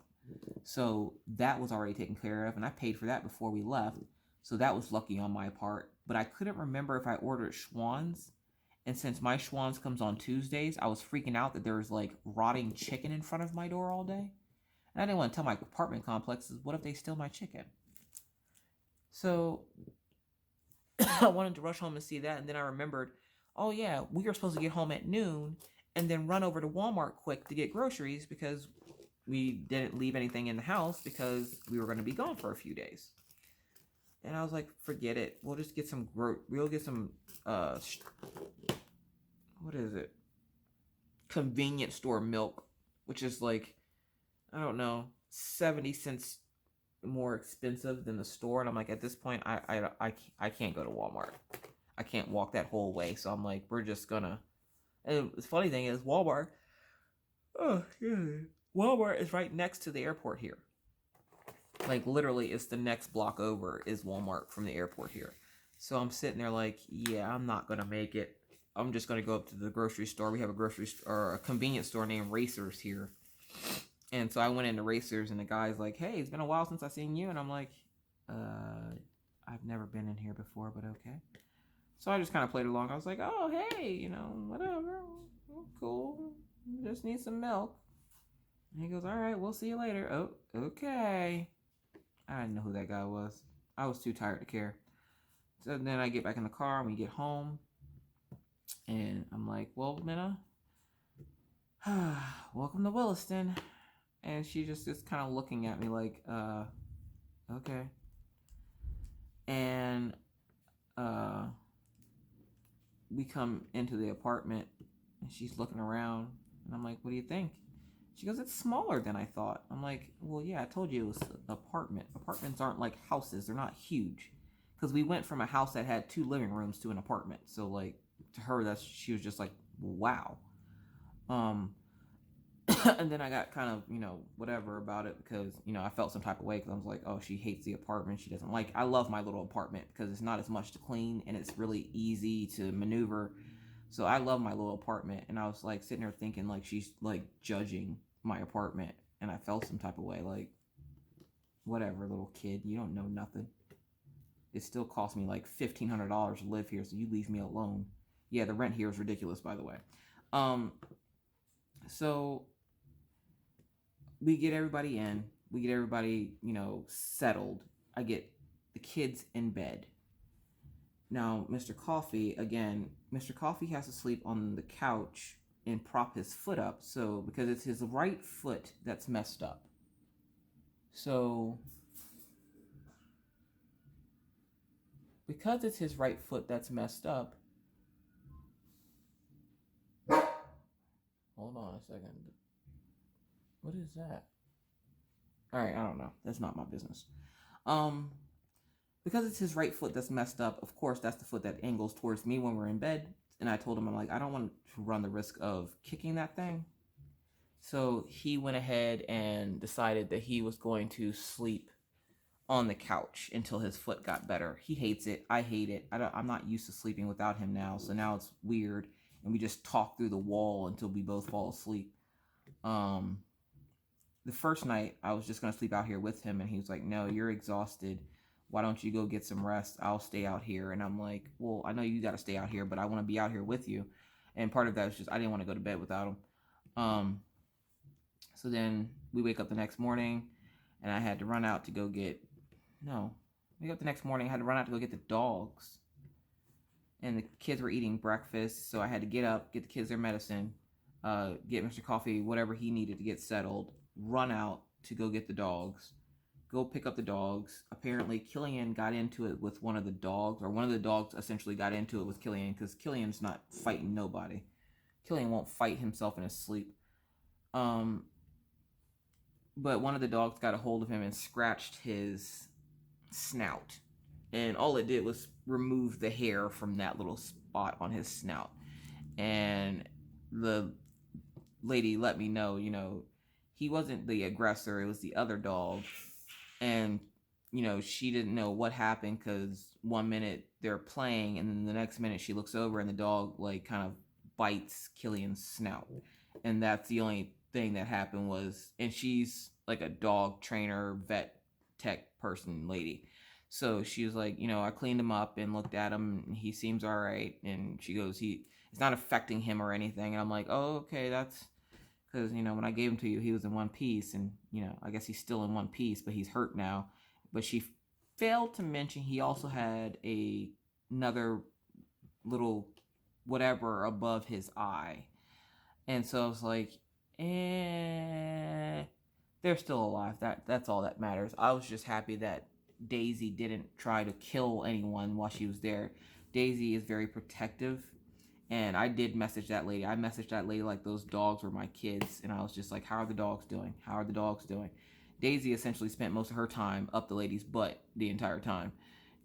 So that was already taken care of, and I paid for that before we left. So that was lucky on my part. But I couldn't remember if I ordered Schwann's. And since my Schwann's comes on Tuesdays, I was freaking out that there was like rotting chicken in front of my door all day. And I didn't want to tell my apartment complexes, what if they steal my chicken? So I wanted to rush home and see that. And then I remembered, oh yeah, we were supposed to get home at noon and then run over to Walmart quick to get groceries because we didn't leave anything in the house because we were going to be gone for a few days. And I was like, forget it. We'll just get some, we'll get some, what is it? Convenience store milk, which is like, I don't know, 70 cents more expensive than the store. And I'm like, at this point, I can't go to Walmart. I can't walk that whole way. So I'm like, we're just gonna, and the funny thing is Walmart, Walmart is right next to the airport here. Like literally it's the next block over is Walmart from the airport here. So I'm sitting there like, yeah, I'm not going to make it. I'm just going to go up to the grocery store. We have a grocery store or a convenience store named Racers here. And so I went into Racers and the guy's like, hey, it's been a while since I've seen you. And I'm like, I've never been in here before, but okay. So I just kind of played along. I was like, oh, hey, you know, whatever. Cool. Just need some milk. And he goes, all right, we'll see you later. Oh, okay. I didn't know who that guy was. I was too tired to care. So then I get back in the car and we get home. And I'm like, well, Minna, welcome to Williston. And she just is kind of looking at me like, okay. And we come into the apartment and she's looking around. And I'm like, what do you think? She goes, it's smaller than I thought. I'm like, well, yeah, I told you it was an apartment. Apartments aren't like houses. They're not huge. Because we went from a house that had 2 living rooms to an apartment. So, like, to her, she was just like, wow. And then I got kind of, you know, whatever about it because, you know, I felt some type of way because I was like, oh, she hates the apartment. She doesn't like, I love my little apartment because it's not as much to clean and it's really easy to maneuver. So I love my little apartment, and I was like sitting there thinking like she's like judging my apartment, and I felt some type of way like, whatever, little kid, you don't know nothing. It still cost me like $1,500 to live here, so you leave me alone. Yeah, the rent here is ridiculous, by the way. So we get everybody in, we get everybody, you know, settled. I get the kids in bed. Now, Mr. Coffee, again, Mr. Coffee has to sleep on the couch and prop his foot up. So, because it's his right foot that's messed up. So, because it's his right foot that's messed up. Hold on a second. What is that? Alright, I don't know. That's not my business. Because it's his right foot that's messed up, of course, that's the foot that angles towards me when we're in bed. And I told him, I'm like, I don't want to run the risk of kicking that thing. So he went ahead and decided that he was going to sleep on the couch until his foot got better. He hates it. I hate it. I'm not used to sleeping without him now. So now it's weird. And we just talk through the wall until we both fall asleep. The first night, I was just going to sleep out here with him. And he was like, no, you're exhausted. Why don't you go get some rest? I'll stay out here. And I'm like, well, I know you got to stay out here, but I want to be out here with you. And part of that was just, I didn't want to go to bed without him. So then we wake up the next morning and I had to run out to go get, wake up the next morning, I had to run out to go get the dogs. And the kids were eating breakfast. So I had to get up, get the kids their medicine, get Mr. Coffee, whatever he needed to get settled, run out to go get the dogs. Go pick up the dogs. Apparently, Killian got into it with one of the dogs, or one of the dogs essentially got into it with Killian because Killian's not fighting nobody. Killian won't fight himself in his sleep. But one of the dogs got a hold of him and scratched his snout. And all it did was remove the hair from that little spot on his snout. And the lady let me know, he wasn't the aggressor, it was the other dog. And she didn't know what happened, because one minute they're playing and then the next minute she looks over and the dog like kind of bites Killian's snout. And that's the only thing that happened was, and she's like a dog trainer, vet tech person lady. So she was like, I cleaned him up and looked at him and he seems all right. And she goes, it's not affecting him or anything. And I'm like, oh, okay, that's because, when I gave him to you, he was in one piece. And, I guess he's still in one piece, but he's hurt now. But she failed to mention he also had another little whatever above his eye. And so I was like, they're still alive. That's all that matters. I was just happy that Daisy didn't try to kill anyone while she was there. Daisy is very protective. And I did message that lady. I messaged that lady like those dogs were my kids. And I was just like, how are the dogs doing? How are the dogs doing? Daisy essentially spent most of her time up the lady's butt the entire time.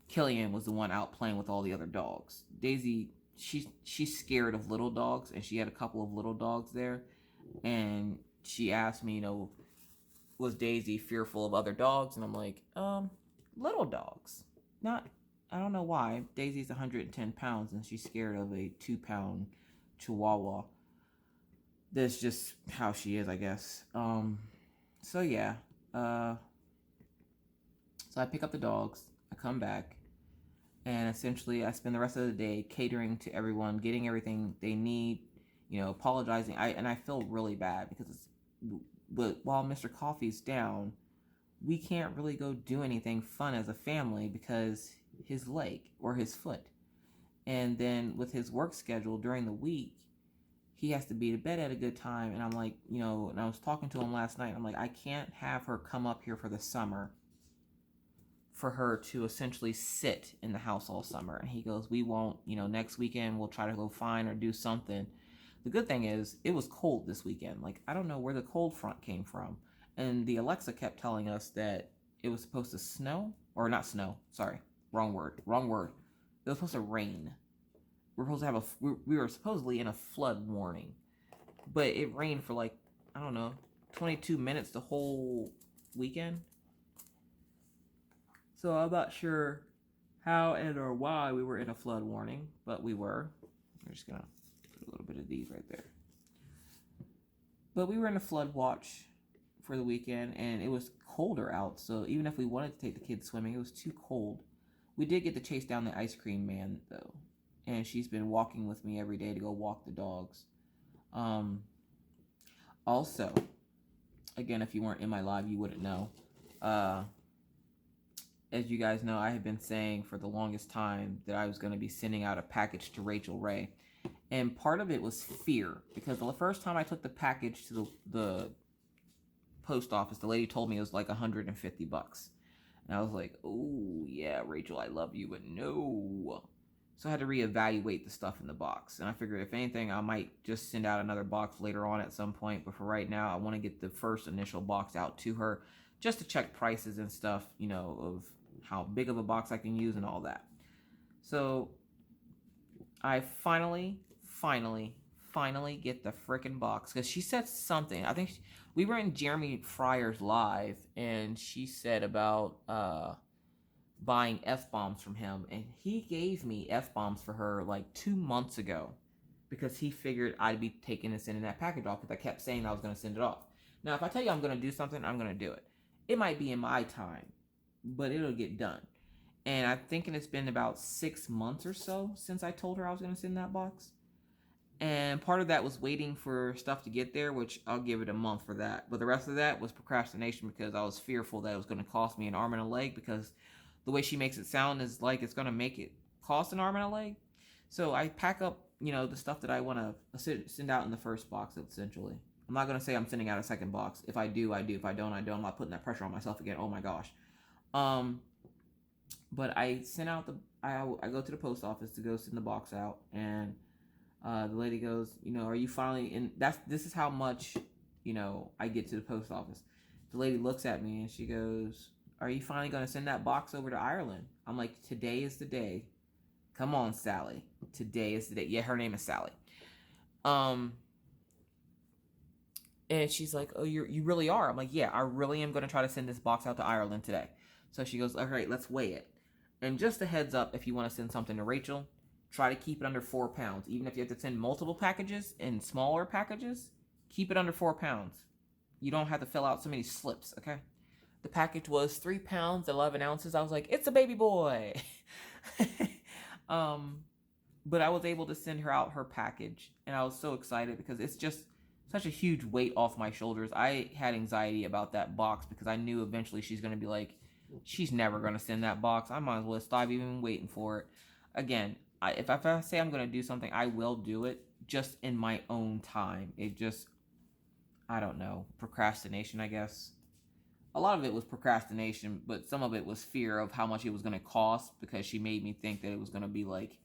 Killian was the one out playing with all the other dogs. Daisy, she's scared of little dogs, and she had a couple of little dogs there. And she asked me, was Daisy fearful of other dogs? And I'm like, little dogs. I don't know why. Daisy's 110 pounds, and she's scared of a 2-pound Chihuahua. That's just how she is, I guess. So yeah. So I pick up the dogs. I come back. And essentially, I spend the rest of the day catering to everyone, getting everything they need, apologizing. I feel really bad because but while Mr. Coffee's down, we can't really go do anything fun as a family because his leg or his foot. And then with his work schedule during the week, he has to be to bed at a good time. And I'm like, and I was talking to him last night. I'm like, I can't have her come up here for the summer for her to essentially sit in the house all summer. And he goes, we won't, next weekend we'll try to go find or do something. The good thing is it was cold this weekend. Like, I don't know where the cold front came from. And the Alexa kept telling us that it was supposed to snow, or not snow, sorry, wrong word. It was supposed to rain. We were supposedly in a flood warning, but it rained for like, I don't know, 22 minutes the whole weekend. So I'm not sure how and or why we were in a flood warning, but we were. We're just gonna put a little bit of these right there. But we were in a flood watch for the weekend, and it was colder out, so even if we wanted to take the kids swimming, it was too cold. We did get to chase down the ice cream man, though, and she's been walking with me every day to go walk the dogs. Also, again, if you weren't in my live, you wouldn't know. As you guys know, I have been saying for the longest time that I was going to be sending out a package to Rachel Ray. And part of it was fear, because the first time I took the package to the post office, the lady told me it was like $150. And I was like, oh, yeah, Rachel, I love you, but no. So I had to reevaluate the stuff in the box. And I figured if anything, I might just send out another box later on at some point. But for right now, I want to get the first initial box out to her just to check prices and stuff, of how big of a box I can use and all that. So I finally get the frickin' box, because she said something. I think we were in Jeremy Fryer's live, and she said about buying F-bombs from him, and he gave me F-bombs for her like 2 months ago because he figured I'd be taking and sending that package off, because I kept saying I was going to send it off. Now, if I tell you I'm going to do something, I'm going to do it. It might be in my time, but it'll get done. And I'm thinking it's been about 6 months or so since I told her I was going to send that box. And part of that was waiting for stuff to get there, which I'll give it a month for that. But the rest of that was procrastination, because I was fearful that it was going to cost me an arm and a leg, because the way she makes it sound is like it's going to make it cost an arm and a leg. So I pack up, the stuff that I want to send out in the first box, essentially. I'm not going to say I'm sending out a second box. If I do, I do. If I don't, I don't. I'm not putting that pressure on myself again. Oh my gosh. But I sent out I go to the post office to go send the box out, and the lady goes, are you finally in? This is how much, I get to the post office. The lady looks at me and she goes, are you finally going to send that box over to Ireland? I'm like, today is the day. Come on, Sally. Today is the day. Yeah, her name is Sally. And she's like, oh, you really are? I'm like, yeah, I really am going to try to send this box out to Ireland today. So she goes, all right, let's weigh it. And just a heads up, if you want to send something to Rachel, try to keep it under 4 pounds. Even if you have to send multiple packages in smaller packages, keep it under 4 pounds. You don't have to fill out so many slips, okay? The package was 3 pounds, 11 ounces. I was like, it's a baby boy. But I was able to send her out her package. And I was so excited because it's just such a huge weight off my shoulders. I had anxiety about that box because I knew eventually she's going to be like, she's never going to send that box. I might as well stop even waiting for it. Again, if I say I'm going to do something, I will do it just in my own time. It just, I don't know, procrastination, I guess. A lot of it was procrastination, but some of it was fear of how much it was going to cost because she made me think that it was going to be like,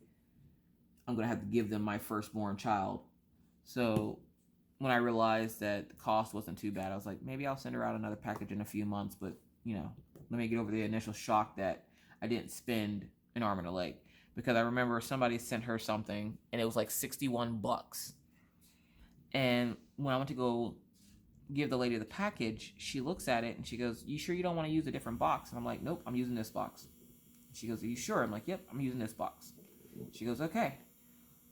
I'm going to have to give them my firstborn child. So when I realized that the cost wasn't too bad, I was like, maybe I'll send her out another package in a few months, but, you know, let me get over the initial shock that I didn't spend an arm and a leg. Because I remember somebody sent her something, and it was like $61. And when I went to go give the lady the package, she looks at it, and she goes, you sure you don't want to use a different box? And I'm like, nope, I'm using this box. She goes, are you sure? I'm like, yep, I'm using this box. She goes, okay.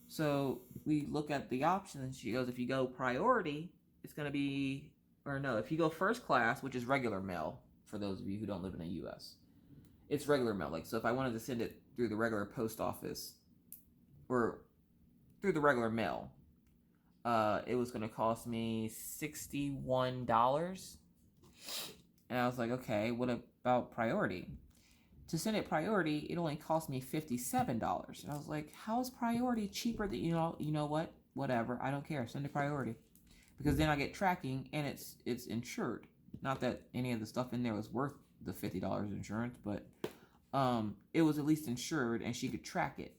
So we look at the options, and she goes, if you go priority, it's going to be, or no, if you go first class, which is regular mail, for those of you who don't live in the U.S., it's regular mail. Like, so if I wanted to send it through the regular post office, or through the regular mail, it was going to cost me $61. And I was like, okay, what about priority? To send it priority, it only cost me $57. And I was like, how is priority cheaper than, you know what? Whatever. I don't care. Send it priority. Because then I get tracking and it's insured. Not that any of the stuff in there was worth the $50 insurance, but it was at least insured and she could track it.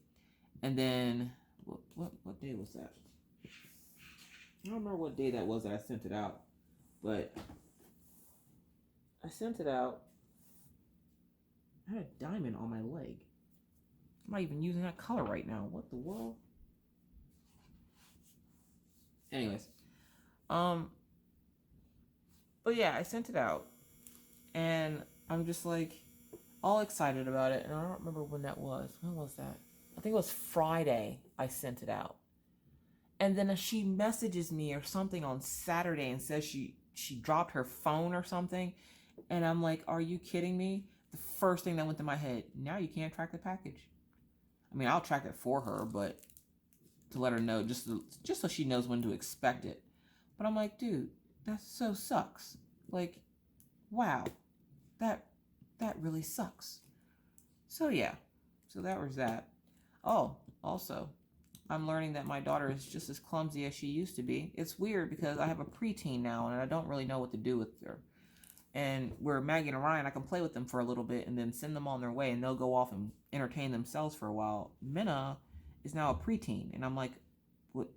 And then what day was that? I don't remember what day that was that I sent it out, but I sent it out. I had a diamond on my leg. I'm not even using that color right now. What the world? Anyways, but yeah, I sent it out, and I'm just like all excited about it, and I don't remember when that was. When was that? I think it was Friday I sent it out. And then she messages me or something on Saturday and says she dropped her phone or something. And I'm like, are you kidding me? The first thing that went to my head, now you can't track the package. I mean, I'll track it for her, but to let her know, just so she knows when to expect it. But I'm like, dude, that so sucks. Like, wow, that really sucks. So yeah, so that was that. Oh, also, I'm learning that my daughter is just as clumsy as she used to be. It's weird because I have a preteen now, and I don't really know what to do with her. And where Maggie and Ryan, I can play with them for a little bit and then send them on their way, and they'll go off and entertain themselves for a while. Minna is now a preteen, and I'm like, what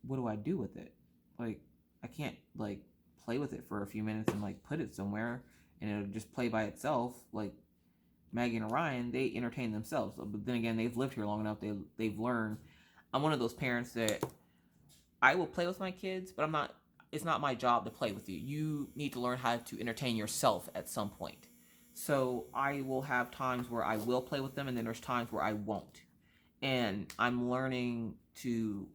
do I do with it? Like, I can't, like, play with it for a few minutes and, like, put it somewhere, and it'll just play by itself. Like, Maggie and Ryan, they entertain themselves. But then again, they've lived here long enough, they've learned. I'm one of those parents that I will play with my kids, but it's not my job to play with you. You need to learn how to entertain yourself at some point. So I will have times where I will play with them, and then there's times where I won't. And I'm learning to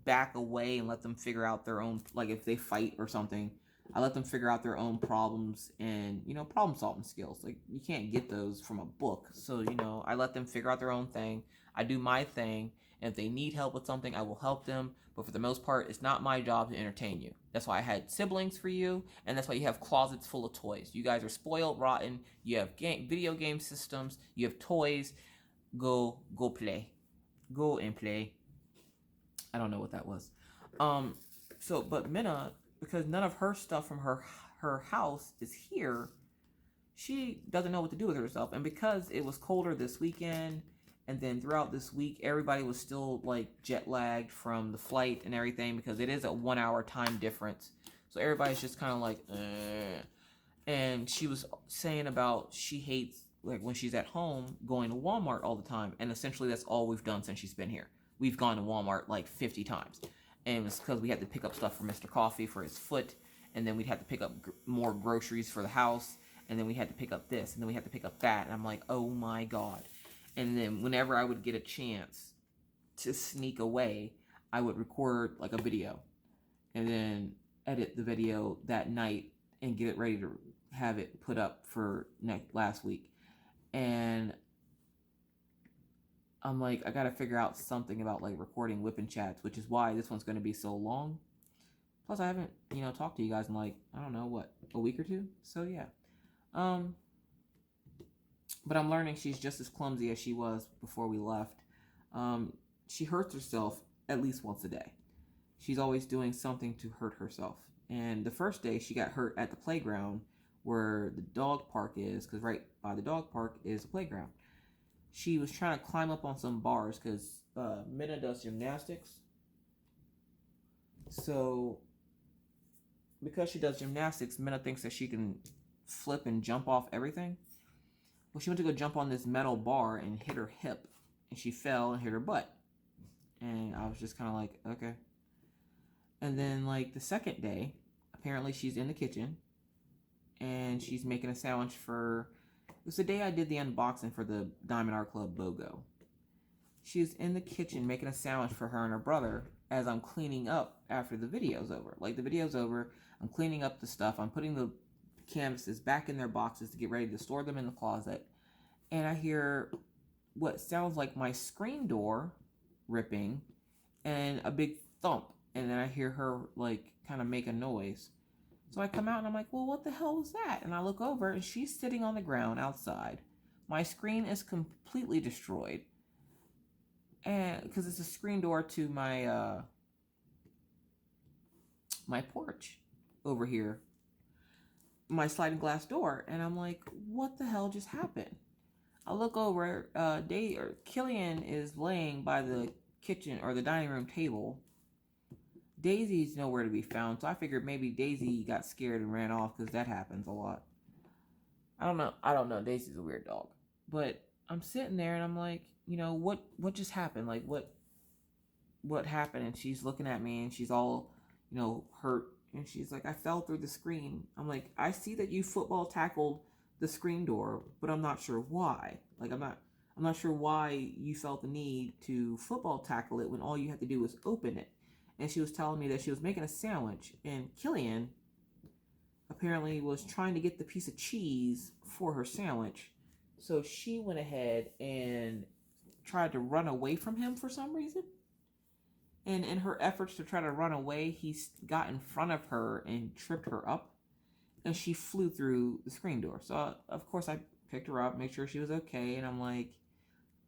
back away and let them figure out their own, like if they fight or something, I let them figure out their own problems and, problem solving skills. Like, you can't get those from a book. So, I let them figure out their own thing. I do my thing. And if they need help with something, I will help them. But for the most part, it's not my job to entertain you. That's why I had siblings for you. And that's why you have closets full of toys. You guys are spoiled, rotten. You have video game systems. You have toys. Go play. Go and play. I don't know what that was. But Minna, because none of her stuff from her house is here, she doesn't know what to do with herself. And because it was colder this weekend, and then throughout this week, everybody was still like jet lagged from the flight and everything, because it is a 1 hour time difference. So everybody's just kind of like, And she was saying about she hates, like, when she's at home going to Walmart all the time. And essentially that's all we've done since she's been here. We've gone to Walmart like 50 times. And it's because we had to pick up stuff for Mr. Coffee for his foot. And then we'd have to pick up more groceries for the house. And then we had to pick up this. And then we had to pick up that. And I'm like, oh my God. And then whenever I would get a chance to sneak away, I would record like a video. And then edit the video that night and get it ready to have it put up for last week. And I'm like, I gotta figure out something about like recording whipping chats, which is why this one's going to be so long. Plus I haven't, talked to you guys in like, I don't know what, a week or two. So yeah. But I'm learning she's just as clumsy as she was before we left. She hurts herself at least once a day. She's always doing something to hurt herself. And the first day she got hurt at the playground where the dog park is, because right by the dog park is a playground. She was trying to climb up on some bars because Minna does gymnastics. So because she does gymnastics, Minna thinks that she can flip and jump off everything. Well, she went to go jump on this metal bar and hit her hip. And she fell and hit her butt. And I was just kind of like, okay. And then like the second day, apparently she's in the kitchen and she's making a sandwich for, it was the day I did the unboxing for the Diamond Art Club BOGO. She's in the kitchen making a sandwich for her and her brother as I'm cleaning up after the video's over. Like the video's over, I'm cleaning up the stuff, I'm putting the canvases back in their boxes to get ready to store them in the closet. And I hear what sounds like my screen door ripping and a big thump. And then I hear her like kind of make a noise. So I come out and I'm like, well, what the hell was that? And I look over and she's sitting on the ground outside. My screen is completely destroyed. And because it's a screen door to my my porch over here. My sliding glass door. And I'm like, what the hell just happened? I look over, Killian is laying by the kitchen or the dining room table. Daisy's nowhere to be found, so I figured maybe Daisy got scared and ran off because that happens a lot. I don't know. Daisy's a weird dog. But I'm sitting there and I'm like, what just happened? Like, what happened? And she's looking at me and she's all, hurt. And she's like, I fell through the screen. I'm like, I see that you football tackled the screen door, but I'm not sure why. Like, I'm not sure why you felt the need to football tackle it when all you had to do was open it. And she was telling me that she was making a sandwich, and Killian apparently was trying to get the piece of cheese for her sandwich. So she went ahead and tried to run away from him for some reason. And in her efforts to try to run away, he got in front of her and tripped her up. And she flew through the screen door. So, of course, I picked her up, made sure she was okay. And I'm like,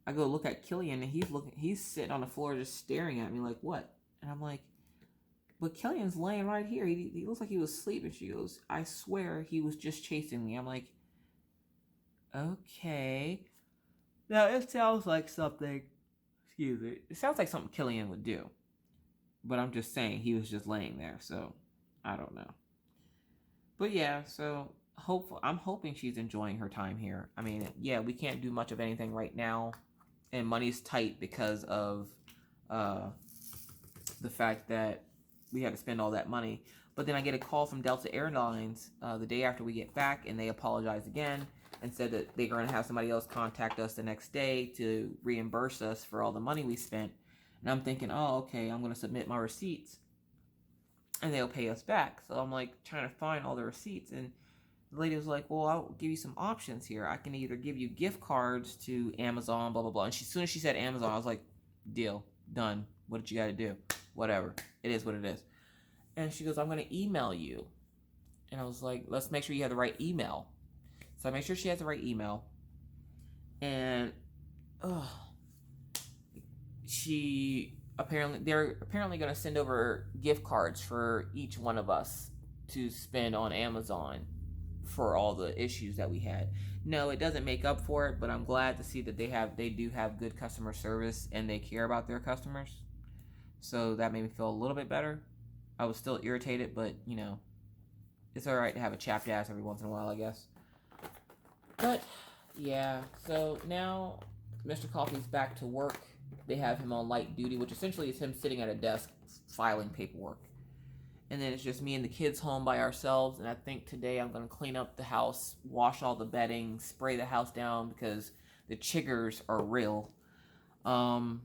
I go look at Killian, and he's sitting on the floor just staring at me like, what? And I'm like, but Killian's laying right here. He looks like he was asleep. And she goes, I swear he was just chasing me. I'm like, okay. Now, it sounds like something, excuse me, it sounds like something Killian would do. But I'm just saying he was just laying there. So, I don't know. But yeah, so I'm hoping she's enjoying her time here. I mean, yeah, we can't do much of anything right now. And money's tight because of the fact that we had to spend all that money. But then I get a call from Delta Airlines the day after we get back, and they apologized again and said that they're going to have somebody else contact us the next day to reimburse us for all the money we spent. And I'm thinking, oh, okay, I'm going to submit my receipts and they'll pay us back. So I'm like trying to find all the receipts, and the lady was like, well, I'll give you some options here. I can either give you gift cards to Amazon, blah, blah, blah. And as soon as she said Amazon, I was like, deal, done. What did you got to do? Whatever. It is what it is. And she goes, I'm going to email you. And I was like, let's make sure you have the right email. So I make sure she has the right email. And they're apparently going to send over gift cards for each one of us to spend on Amazon for all the issues that we had. No, it doesn't make up for it, but I'm glad to see that they do have good customer service and they care about their customers. So that made me feel a little bit better. I was still irritated, but it's alright to have a chapped ass every once in a while, I guess. But, yeah, so now Mr. Coffee's back to work. They have him on light duty, which essentially is him sitting at a desk filing paperwork. And then it's just me and the kids home by ourselves. And I think today I'm going to clean up the house, wash all the bedding, spray the house down because the chiggers are real. And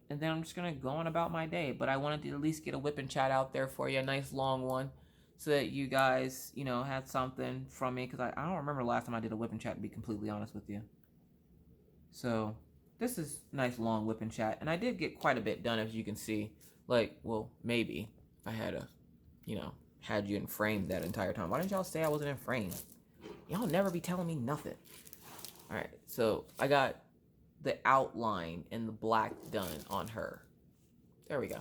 then I'm just going to go on about my day. But I wanted to at least get a whip and chat out there for you, a nice long one, so that you guys, you know, had something from me. Because I don't remember the last time I did a whip and chat, to be completely honest with you. So this is a nice long whip and chat. And I did get quite a bit done, as you can see. Like, well, maybe if I had a, you know, had you in frame that entire time. Why didn't y'all say I wasn't in frame? Y'all never be telling me nothing. Alright, so I got the outline and the black done on her. There we go.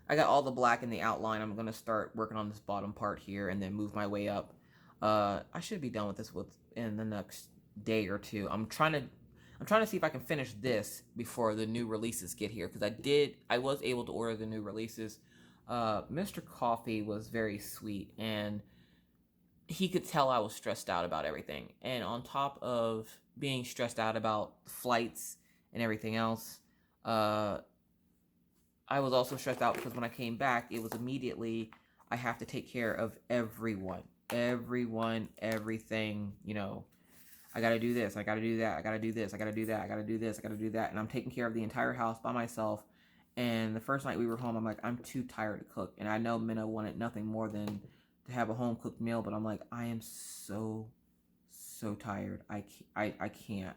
I got all the black in the outline. I'm going to start working on this bottom part here and then move my way up. I should be done with this in the next day or two. I'm trying to see if I can finish this before the new releases get here, because I was able to order the new releases. Mr. Coffee was very sweet, and he could tell I was stressed out about everything. And on top of being stressed out about flights and everything else, I was also stressed out because when I came back, it was immediately, I have to take care of everyone, everything, you know. I gotta do this, I gotta do that, I gotta do this, I gotta do that, I gotta do this, I gotta do that. And I'm taking care of the entire house by myself. And the first night we were home, I'm like, I'm too tired to cook. And I know Minna wanted nothing more than to have a home-cooked meal, but I'm like, I am so tired. I can't.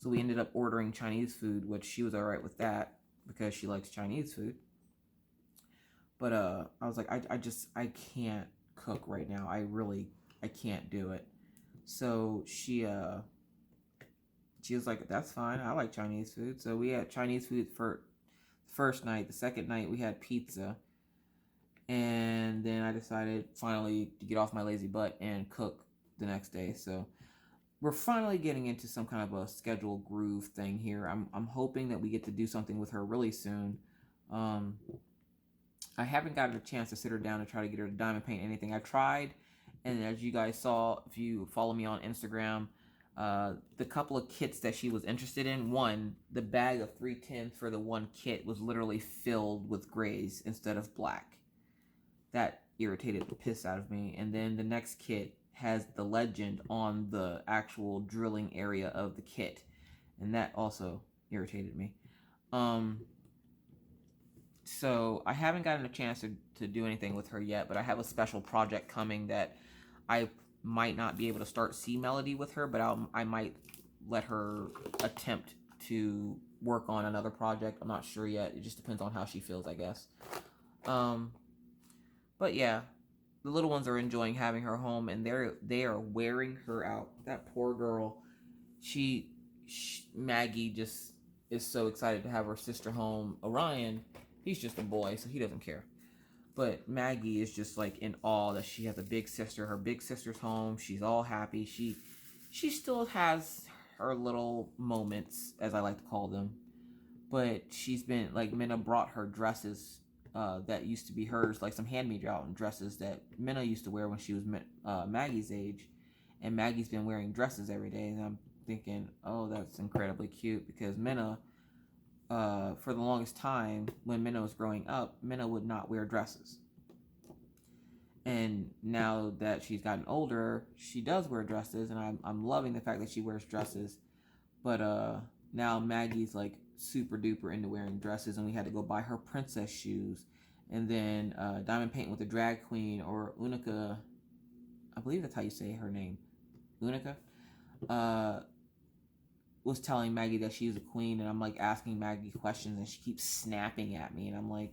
So we ended up ordering Chinese food, which she was all right with that because she likes Chinese food. But I was like, I can't cook right now. I can't do it. So she was like, that's fine. I like Chinese food. So we had Chinese food for the first night. The second night we had pizza. And then I decided finally to get off my lazy butt and cook the next day. So we're finally getting into some kind of a schedule groove thing here. I'm hoping that we get to do something with her really soon. I haven't gotten a chance to sit her down and try to get her to diamond paint anything. I tried, and as you guys saw, if you follow me on Instagram, the couple of kits that she was interested in, the bag of 310s for the one kit was literally filled with grays instead of black. That irritated the piss out of me. And then the next kit has the legend on the actual drilling area of the kit, and that also irritated me. So I haven't gotten a chance to do anything with her yet, but I have a special project coming that I might not be able to start C Melody with her, but I might let her attempt to work on another project. I'm not sure yet. It just depends on how she feels, I guess. But yeah, the little ones are enjoying having her home, and they are wearing her out. That poor girl. Maggie just is so excited to have her sister home. Orion, he's just a boy, so he doesn't care. But Maggie is just like in awe that she has a big sister. Her big sister's home. She's all happy. She still has her little moments, as I like to call them. But she's been, like, Minna brought her dresses that used to be hers, like some hand-me-down dresses that Minna used to wear when she was Maggie's age. And Maggie's been wearing dresses every day. And I'm thinking, oh, that's incredibly cute, because Minna, for the longest time, when Minna was growing up, Minna would not wear dresses. And now that she's gotten older, she does wear dresses, and I'm loving the fact that she wears dresses. But now Maggie's like super duper into wearing dresses, and we had to go buy her princess shoes. And then diamond paint with a drag queen, or Unica, I believe that's how you say her name, Unica, was telling Maggie that she's a queen, and I'm like asking Maggie questions, and she keeps snapping at me, and I'm like,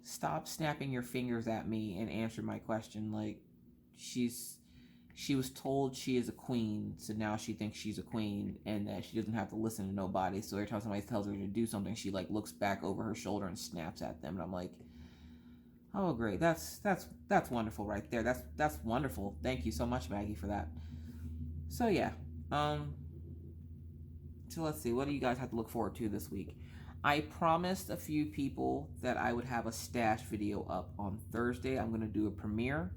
stop snapping your fingers at me and answer my question. Like, she was told she is a queen, so now she thinks she's a queen, and that she doesn't have to listen to nobody. So every time somebody tells her to do something, she like looks back over her shoulder and snaps at them, and I'm like, oh great, that's wonderful right there. That's wonderful. Thank you so much, Maggie, for that. So yeah, so let's see, what do you guys have to look forward to this week? I promised a few people that I would have a stash video up on Thursday. I'm going to do a premiere.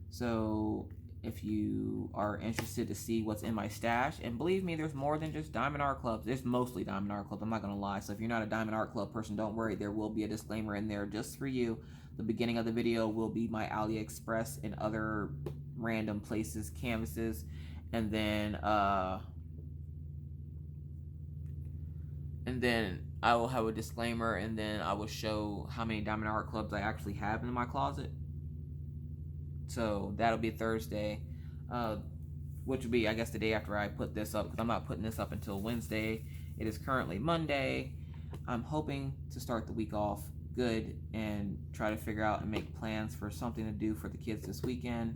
So if you are interested to see what's in my stash, and believe me, there's more than just Diamond Art Clubs. There's mostly Diamond Art Clubs, I'm not going to lie. So if you're not a Diamond Art Club person, don't worry. There will be a disclaimer in there just for you. The beginning of the video will be my AliExpress and other random places canvases. And then I will have a disclaimer, and then I will show how many Diamond Art Clubs I actually have in my closet. So that'll be Thursday, which will be, I guess, the day after I put this up, because I'm not putting this up until Wednesday. It is currently Monday. I'm hoping to start the week off good and try to figure out and make plans for something to do for the kids this weekend.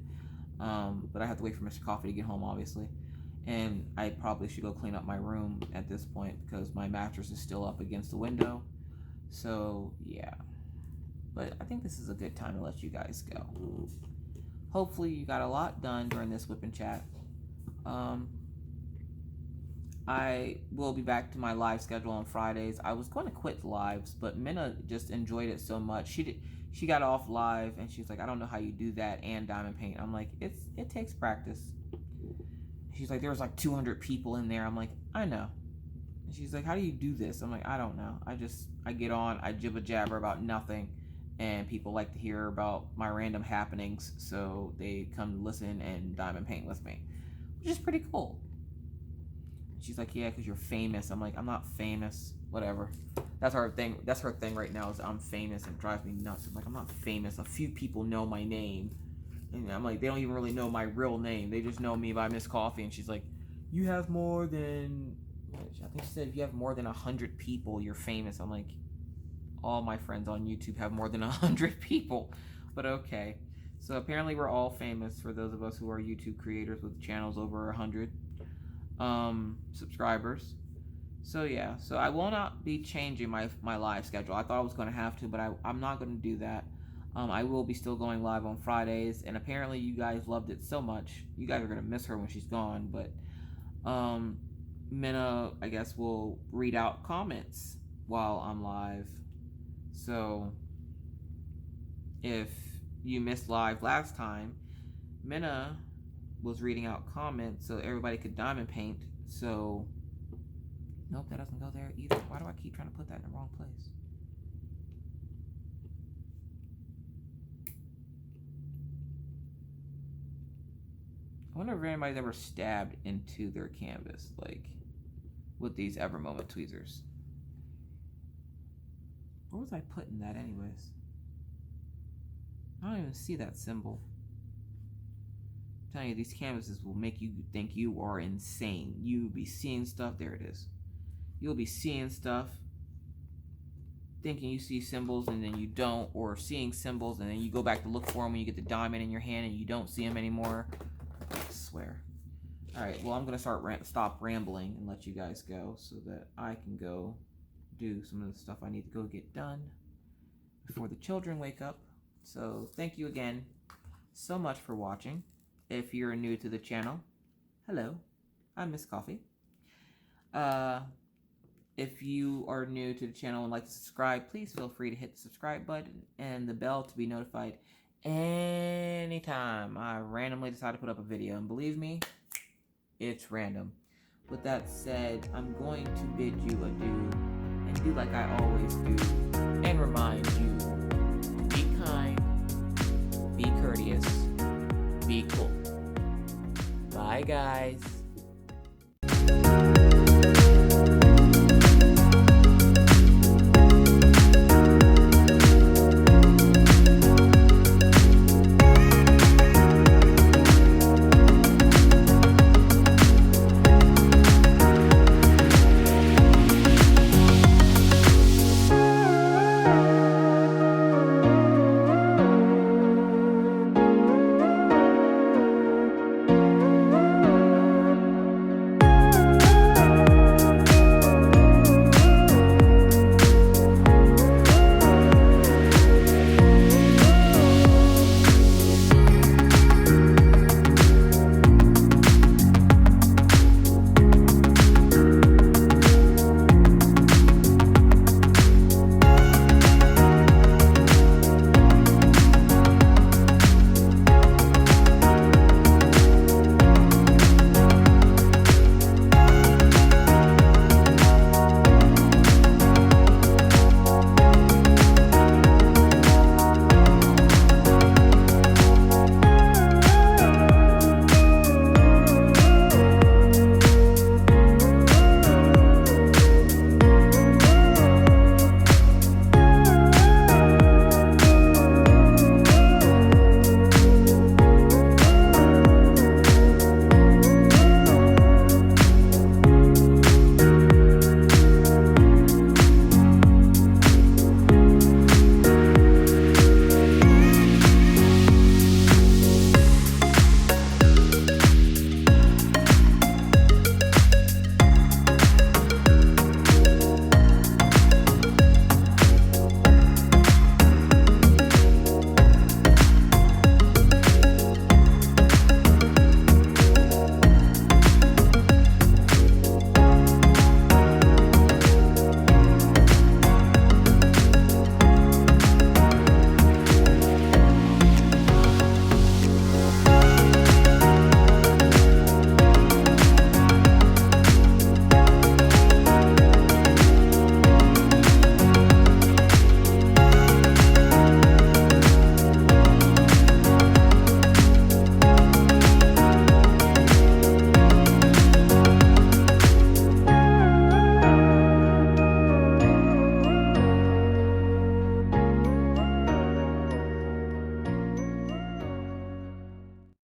But I have to wait for Mr. Coffee to get home, obviously. And I probably should go clean up my room at this point because my mattress is still up against the window. So, yeah. But I think this is a good time to let you guys go. Hopefully you got a lot done during this whip and chat. I will be back to my live schedule on Fridays. I was going to quit lives, but Minna just enjoyed it so much. She got off live and she's like, I don't know how you do that and diamond paint. I'm like, it takes practice. She's like, there was like 200 people in there. I'm like, I know. And she's like, how do you do this? I'm like, I don't know. I get on, I jibber jabber about nothing, and people like to hear about my random happenings, so they come to listen and diamond paint with me, which is pretty cool. She's like, yeah, because you're famous. I'm like, I'm not famous. Whatever. That's her thing. That's her thing right now, is I'm famous, and it drives me nuts. I'm like, I'm not famous. A few people know my name. And I'm like, they don't even really know my real name. They just know me by Miss Coffee. And she's like, you have more than, I think she said, if you have more than 100 people, you're famous. I'm like, all my friends on YouTube have more than 100 people. But okay. So apparently we're all famous, for those of us who are YouTube creators with channels over 100 subscribers. So yeah, so I will not be changing my live schedule. I thought I was going to have to, but I'm not going to do that. I will be still going live on Fridays, and apparently you guys loved it so much. You guys are going to miss her when she's gone, but Minna, I guess, will read out comments while I'm live. So if you missed live last time, Minna was reading out comments so everybody could diamond paint. So nope, that doesn't go there either. Why do I keep trying to put that in the wrong place? I wonder if anybody's ever stabbed into their canvas, like, with these Ever Moment tweezers. Where was I putting that anyways? I don't even see that symbol. I'm telling you, these canvases will make you think you are insane. You'll be seeing stuff, there it is. You'll be seeing stuff, thinking you see symbols and then you don't, or seeing symbols and then you go back to look for them when you get the diamond in your hand and you don't see them anymore. I swear. Alright, well, I'm going to stop rambling and let you guys go so that I can go do some of the stuff I need to go get done before the children wake up. So, thank you again so much for watching. If you're new to the channel, hello, I'm Miss Coffee. If you are new to the channel and like to subscribe, please feel free to hit the subscribe button and the bell to be notified anytime I randomly decide to put up a video. And believe me, it's random. With that said, I'm going to bid you adieu and do like I always do and remind you, be kind, be courteous, be cool. Bye guys.